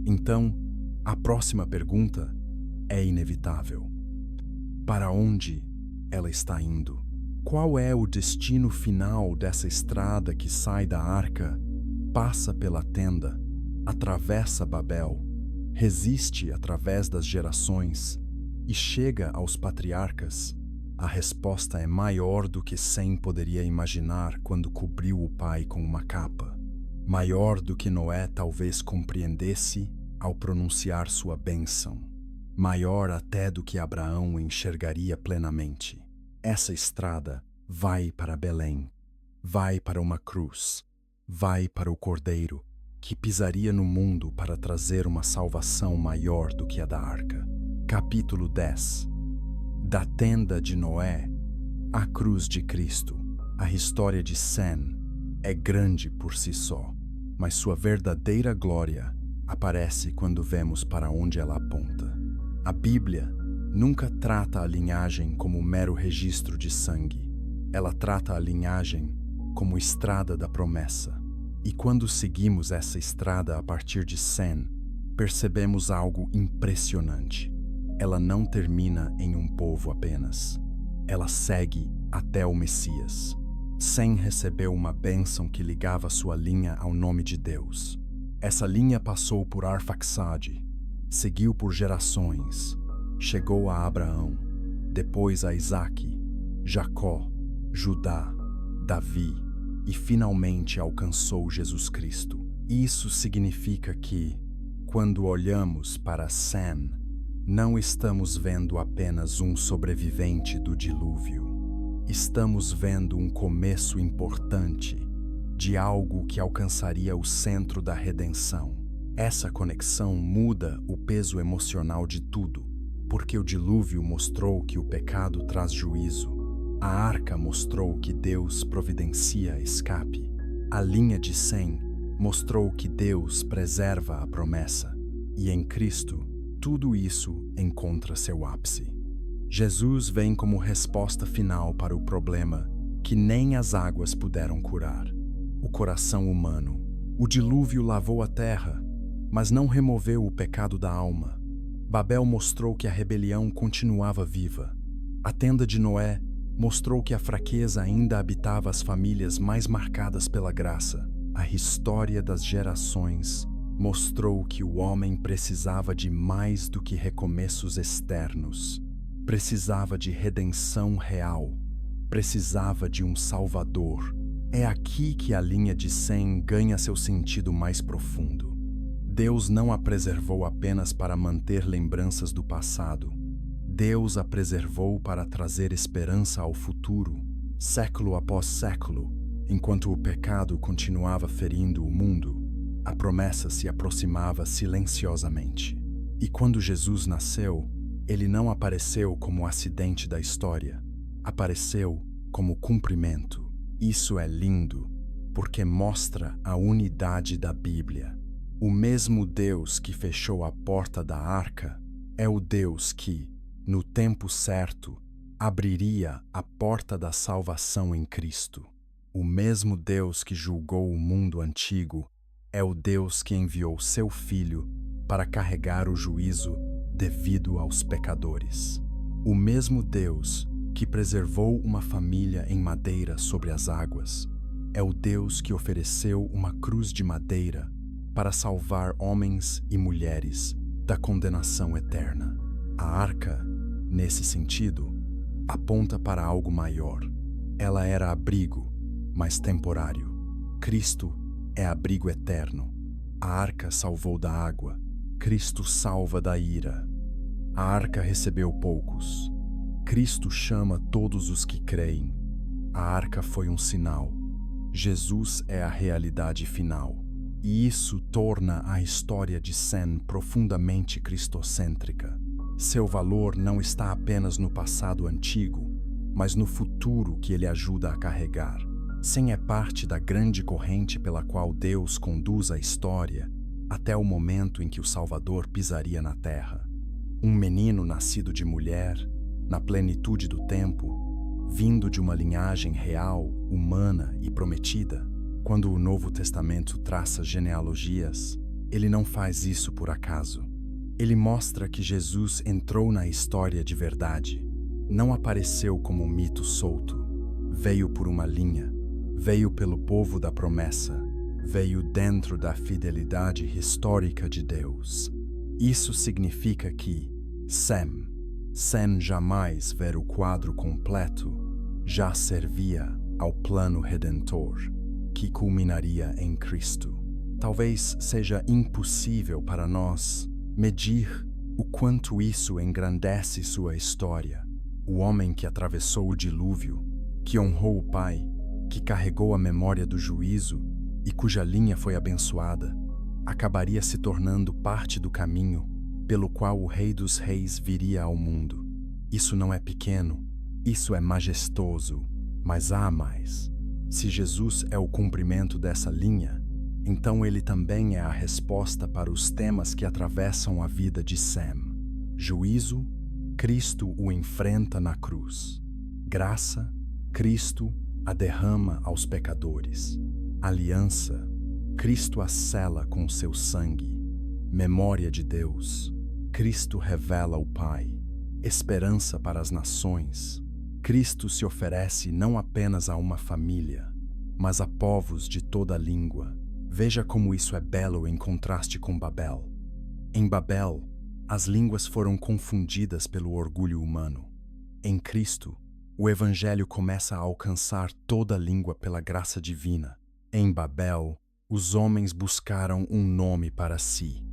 então a próxima pergunta é inevitável. Para onde ela está indo? Qual é o destino final dessa estrada que sai da arca, passa pela tenda, atravessa Babel, resiste através das gerações e chega aos patriarcas? A resposta é maior do que Sem poderia imaginar quando cobriu o pai com uma capa. Maior do que Noé talvez compreendesse ao pronunciar sua bênção. Maior até do que Abraão enxergaria plenamente. Essa estrada vai para Belém, vai para uma cruz, vai para o Cordeiro, que pisaria no mundo para trazer uma salvação maior do que a da arca. Capítulo 10. Da tenda de Noé à cruz de Cristo. A história de Sem é grande por si só, mas sua verdadeira glória aparece quando vemos para onde ela aponta. A Bíblia nunca trata a linhagem como mero registro de sangue. Ela trata a linhagem como estrada da promessa. E quando seguimos essa estrada a partir de Sem, percebemos algo impressionante. Ela não termina em um povo apenas. Ela segue até o Messias. Sem recebeu uma bênção que ligava sua linha ao nome de Deus. Essa linha passou por Arfaxade, seguiu por gerações, chegou a Abraão, depois a Isaque, Jacó, Judá, Davi e finalmente alcançou Jesus Cristo. Isso significa que, quando olhamos para Sem, não estamos vendo apenas um sobrevivente do dilúvio. Estamos vendo um começo importante de algo que alcançaria o centro da redenção. Essa conexão muda o peso emocional de tudo, porque o dilúvio mostrou que o pecado traz juízo. A arca mostrou que Deus providencia escape. A linha de Sem mostrou que Deus preserva a promessa. E em Cristo, tudo isso encontra seu ápice. Jesus vem como resposta final para o problema que nem as águas puderam curar: o coração humano. O dilúvio lavou a terra, mas não removeu o pecado da alma. Babel mostrou que a rebelião continuava viva. A tenda de Noé mostrou que a fraqueza ainda habitava as famílias mais marcadas pela graça. A história das gerações mostrou que o homem precisava de mais do que recomeços externos. Precisava de redenção real. Precisava de um Salvador. É aqui que a linha de Sem ganha seu sentido mais profundo. Deus não a preservou apenas para manter lembranças do passado. Deus a preservou para trazer esperança ao futuro, século após século. Enquanto o pecado continuava ferindo o mundo, a promessa se aproximava silenciosamente. E quando Jesus nasceu, ele não apareceu como acidente da história. Apareceu como cumprimento. Isso é lindo, porque mostra a unidade da Bíblia. O mesmo Deus que fechou a porta da arca é o Deus que, no tempo certo, abriria a porta da salvação em Cristo. O mesmo Deus que julgou o mundo antigo é o Deus que enviou seu Filho para carregar o juízo devido aos pecadores. O mesmo Deus que preservou uma família em madeira sobre as águas é o Deus que ofereceu uma cruz de madeira para salvar homens e mulheres da condenação eterna. A arca, nesse sentido, aponta para algo maior. Ela era abrigo, mas temporário. Cristo é abrigo eterno. A arca salvou da água. Cristo salva da ira. A arca recebeu poucos. Cristo chama todos os que creem. A arca foi um sinal. Jesus é a realidade final. E isso torna a história de Sem profundamente cristocêntrica. Seu valor não está apenas no passado antigo, mas no futuro que ele ajuda a carregar. Sem é parte da grande corrente pela qual Deus conduz a história até o momento em que o Salvador pisaria na terra. Um menino nascido de mulher, na plenitude do tempo, vindo de uma linhagem real, humana e prometida. Quando o Novo Testamento traça genealogias, ele não faz isso por acaso. Ele mostra que Jesus entrou na história de verdade. Não apareceu como um mito solto. Veio por uma linha. Veio pelo povo da promessa. Veio dentro da fidelidade histórica de Deus. Isso significa que Sem jamais ver o quadro completo, já servia ao plano redentor, que culminaria em Cristo. Talvez seja impossível para nós medir o quanto isso engrandece sua história. O homem que atravessou o dilúvio, que honrou o Pai, que carregou a memória do juízo e cuja linha foi abençoada, acabaria se tornando parte do caminho pelo qual o Rei dos Reis viria ao mundo. Isso não é pequeno, isso é majestoso, mas há mais. Se Jesus é o cumprimento dessa linha, então ele também é a resposta para os temas que atravessam a vida de Sem. Juízo, Cristo o enfrenta na cruz. Graça, Cristo a derrama aos pecadores. Aliança, Cristo a sela com seu sangue. Memória de Deus, Cristo revela o Pai. Esperança para as nações, Cristo se oferece não apenas a uma família, mas a povos de toda língua. Veja como isso é belo em contraste com Babel. Em Babel, as línguas foram confundidas pelo orgulho humano. Em Cristo, o Evangelho começa a alcançar toda a língua pela graça divina. Em Babel, os homens buscaram um nome para si.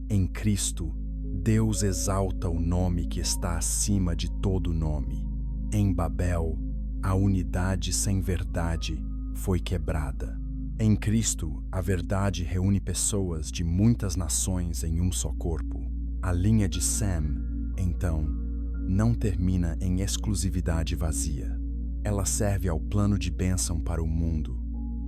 Em Cristo, Deus exalta o nome que está acima de todo nome. Em Babel, a unidade sem verdade foi quebrada. Em Cristo, a verdade reúne pessoas de muitas nações em um só corpo. A linha de Sem, então, não termina em exclusividade vazia. Ela serve ao plano de bênção para o mundo.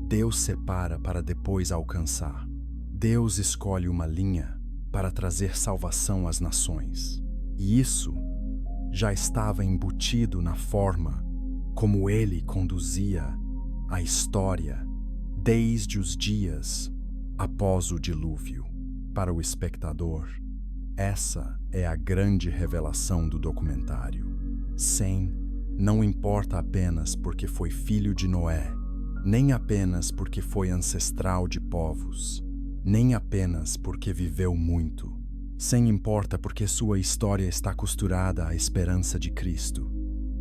Deus separa para depois alcançar. Deus escolhe uma linha para trazer salvação às nações. E isso já estava embutido na forma como ele conduzia a história desde os dias após o dilúvio. Para o espectador, essa é a grande revelação do documentário. Sem não importa apenas porque foi filho de Noé, nem apenas porque foi ancestral de povos, nem apenas porque viveu muito. Sem importa porque sua história está costurada à esperança de Cristo.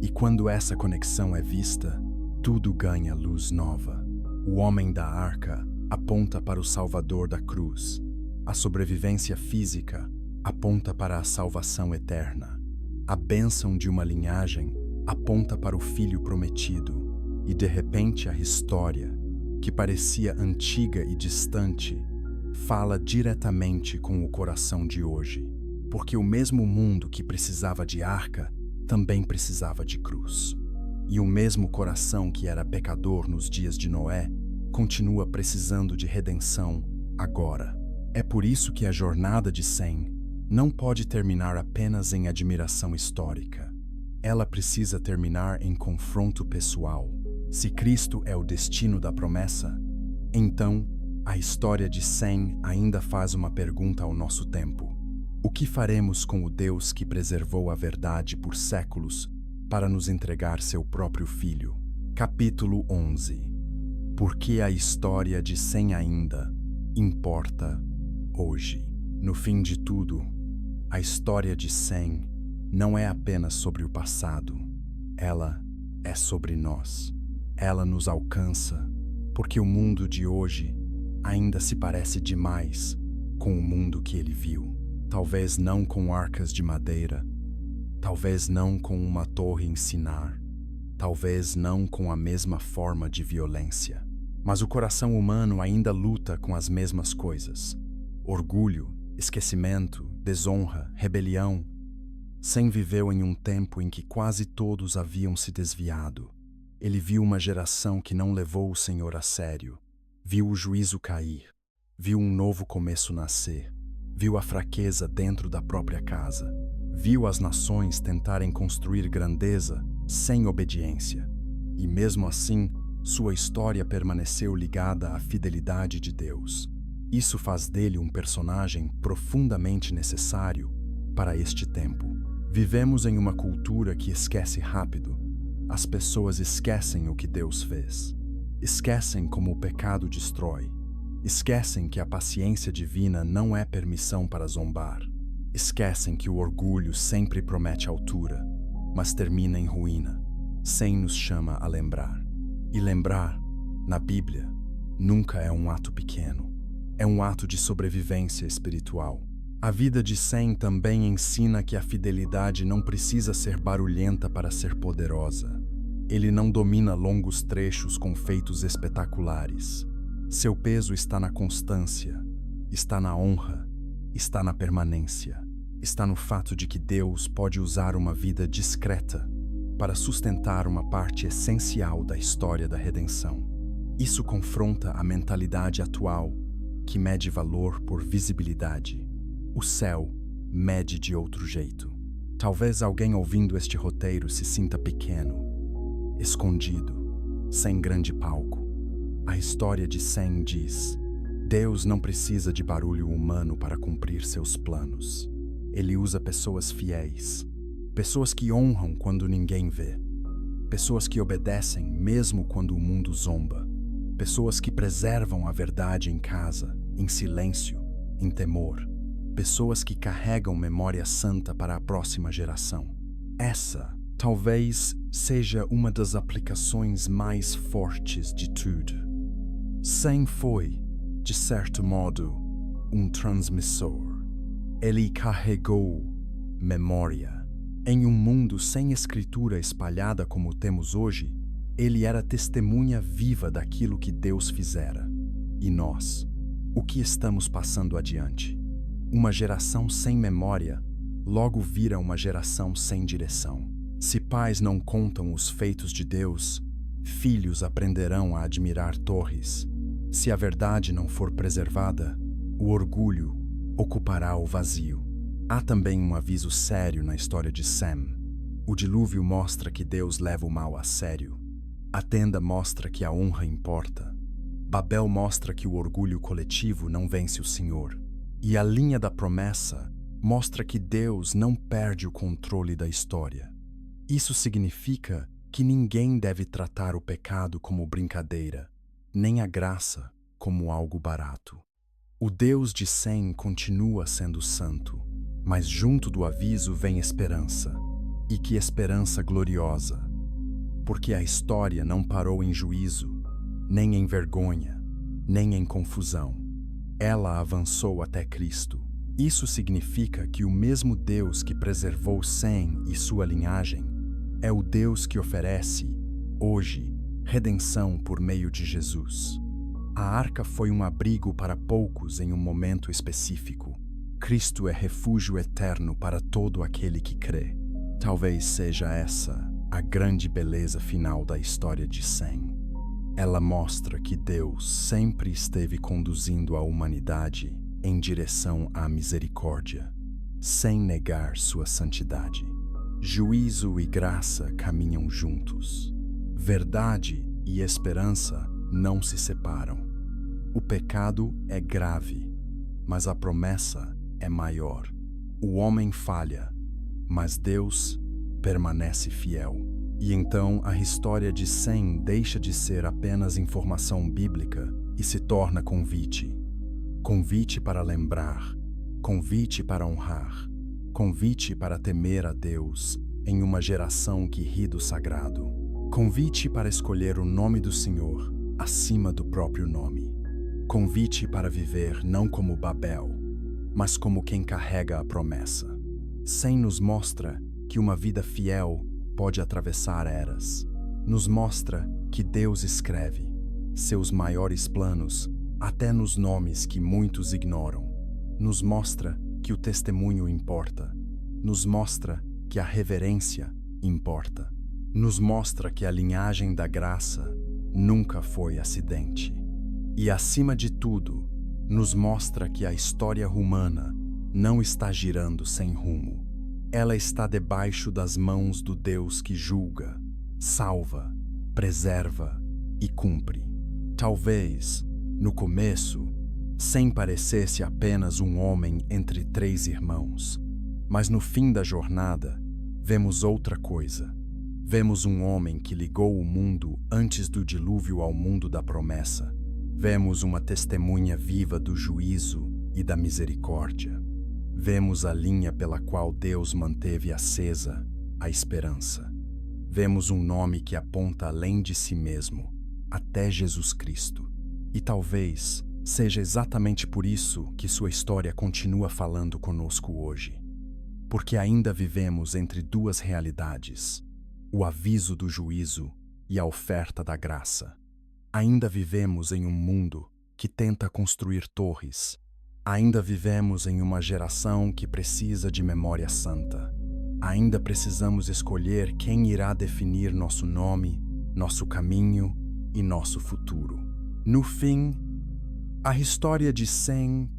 E quando essa conexão é vista, tudo ganha luz nova. O homem da arca aponta para o Salvador da cruz. A sobrevivência física aponta para a salvação eterna. A bênção de uma linhagem aponta para o Filho prometido. E de repente a história, que parecia antiga e distante, fala diretamente com o coração de hoje. Porque o mesmo mundo que precisava de arca também precisava de cruz. E o mesmo coração que era pecador nos dias de Noé continua precisando de redenção agora. É por isso que a jornada de Sem não pode terminar apenas em admiração histórica. Ela precisa terminar em confronto pessoal. Se Cristo é o destino da promessa, então a história de Sem ainda faz uma pergunta ao nosso tempo. O que faremos com o Deus que preservou a verdade por séculos para nos entregar seu próprio Filho? Capítulo 11. Por que a história de Sem ainda importa hoje? No fim de tudo, a história de Sem não é apenas sobre o passado, ela é sobre nós. Ela nos alcança porque o mundo de hoje ainda se parece demais com o mundo que ele viu. Talvez não com arcas de madeira, talvez não com uma torre em Sinar, talvez não com a mesma forma de violência. Mas o coração humano ainda luta com as mesmas coisas: orgulho, esquecimento, desonra, rebelião. Sem viveu em um tempo em que quase todos haviam se desviado. Ele viu uma geração que não levou o Senhor a sério, viu o juízo cair, viu um novo começo nascer, viu a fraqueza dentro da própria casa, viu as nações tentarem construir grandeza sem obediência. E mesmo assim, sua história permaneceu ligada à fidelidade de Deus. Isso faz dele um personagem profundamente necessário para este tempo. Vivemos em uma cultura que esquece rápido. As pessoas esquecem o que Deus fez. Esquecem como o pecado destrói. Esquecem que a paciência divina não é permissão para zombar. Esquecem que o orgulho sempre promete altura, mas termina em ruína. Sem nos chama a lembrar. E lembrar, na Bíblia, nunca é um ato pequeno. É um ato de sobrevivência espiritual. A vida de Sem também ensina que a fidelidade não precisa ser barulhenta para ser poderosa. Ele não domina longos trechos com feitos espetaculares. Seu peso está na constância, está na honra, está na permanência, está no fato de que Deus pode usar uma vida discreta para sustentar uma parte essencial da história da redenção. Isso confronta a mentalidade atual, que mede valor por visibilidade. O céu mede de outro jeito. Talvez alguém ouvindo este roteiro se sinta pequeno, escondido, sem grande palco. A história de Sem diz: Deus não precisa de barulho humano para cumprir seus planos. Ele usa pessoas fiéis, pessoas que honram quando ninguém vê, pessoas que obedecem mesmo quando o mundo zomba, pessoas que preservam a verdade em casa, em silêncio, em temor, pessoas que carregam memória santa para a próxima geração. Essa talvez seja uma das aplicações mais fortes de tudo. Sem foi, de certo modo, um transmissor. Ele carregou memória. Em um mundo sem escritura espalhada como temos hoje, ele era testemunha viva daquilo que Deus fizera. E nós, o que estamos passando adiante? Uma geração sem memória logo vira uma geração sem direção. Se pais não contam os feitos de Deus, filhos aprenderão a admirar torres. Se a verdade não for preservada, o orgulho ocupará o vazio. Há também um aviso sério na história de Sem. O dilúvio mostra que Deus leva o mal a sério. A tenda mostra que a honra importa. Babel mostra que o orgulho coletivo não vence o Senhor. E a linha da promessa mostra que Deus não perde o controle da história. Isso significa que ninguém deve tratar o pecado como brincadeira, nem a graça como algo barato. O Deus de Sem continua sendo santo, mas junto do aviso vem esperança. E que esperança gloriosa! Porque a história não parou em juízo, nem em vergonha, nem em confusão. Ela avançou até Cristo. Isso significa que o mesmo Deus que preservou Sem e sua linhagem é o Deus que oferece, hoje, redenção por meio de Jesus. A arca foi um abrigo para poucos em um momento específico. Cristo é refúgio eterno para todo aquele que crê. Talvez seja essa a grande beleza final da história de Sem. Ela mostra que Deus sempre esteve conduzindo a humanidade em direção à misericórdia, sem negar sua santidade. Juízo e graça caminham juntos. Verdade e esperança não se separam. O pecado é grave, mas a promessa é maior. O homem falha, mas Deus permanece fiel. E então a história de Sem deixa de ser apenas informação bíblica e se torna convite. Convite para lembrar, convite para honrar, convite para temer a Deus em uma geração que ri do sagrado. Convite para escolher o nome do Senhor acima do próprio nome. Convite para viver não como Babel, mas como quem carrega a promessa. Sem nos mostra que uma vida fiel pode atravessar eras. Nos mostra que Deus escreve seus maiores planos até nos nomes que muitos ignoram. Nos mostra que o testemunho importa. Nos mostra que a reverência importa. Nos mostra que a linhagem da graça nunca foi acidente. E, acima de tudo, nos mostra que a história humana não está girando sem rumo. Ela está debaixo das mãos do Deus que julga, salva, preserva e cumpre. Talvez, no começo, Sem parecesse apenas um homem entre 3 irmãos, mas no fim da jornada, vemos outra coisa. Vemos um homem que ligou o mundo antes do dilúvio ao mundo da promessa. Vemos uma testemunha viva do juízo e da misericórdia. Vemos a linha pela qual Deus manteve acesa a esperança. Vemos um nome que aponta além de si mesmo, até Jesus Cristo. E talvez seja exatamente por isso que sua história continua falando conosco hoje. Porque ainda vivemos entre 2 realidades: o aviso do juízo e a oferta da graça. Ainda vivemos em um mundo que tenta construir torres. Ainda vivemos em uma geração que precisa de memória santa. Ainda precisamos escolher quem irá definir nosso nome, nosso caminho e nosso futuro. No fim, a história de Sem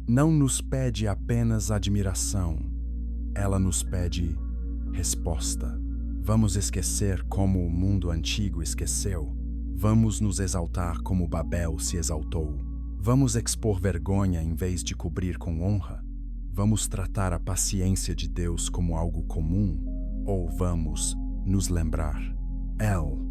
não nos pede apenas admiração. Ela nos pede resposta. Vamos esquecer como o mundo antigo esqueceu. Vamos nos exaltar como Babel se exaltou. Vamos expor vergonha em vez de cobrir com honra? Vamos tratar a paciência de Deus como algo comum? Ou vamos nos lembrar? El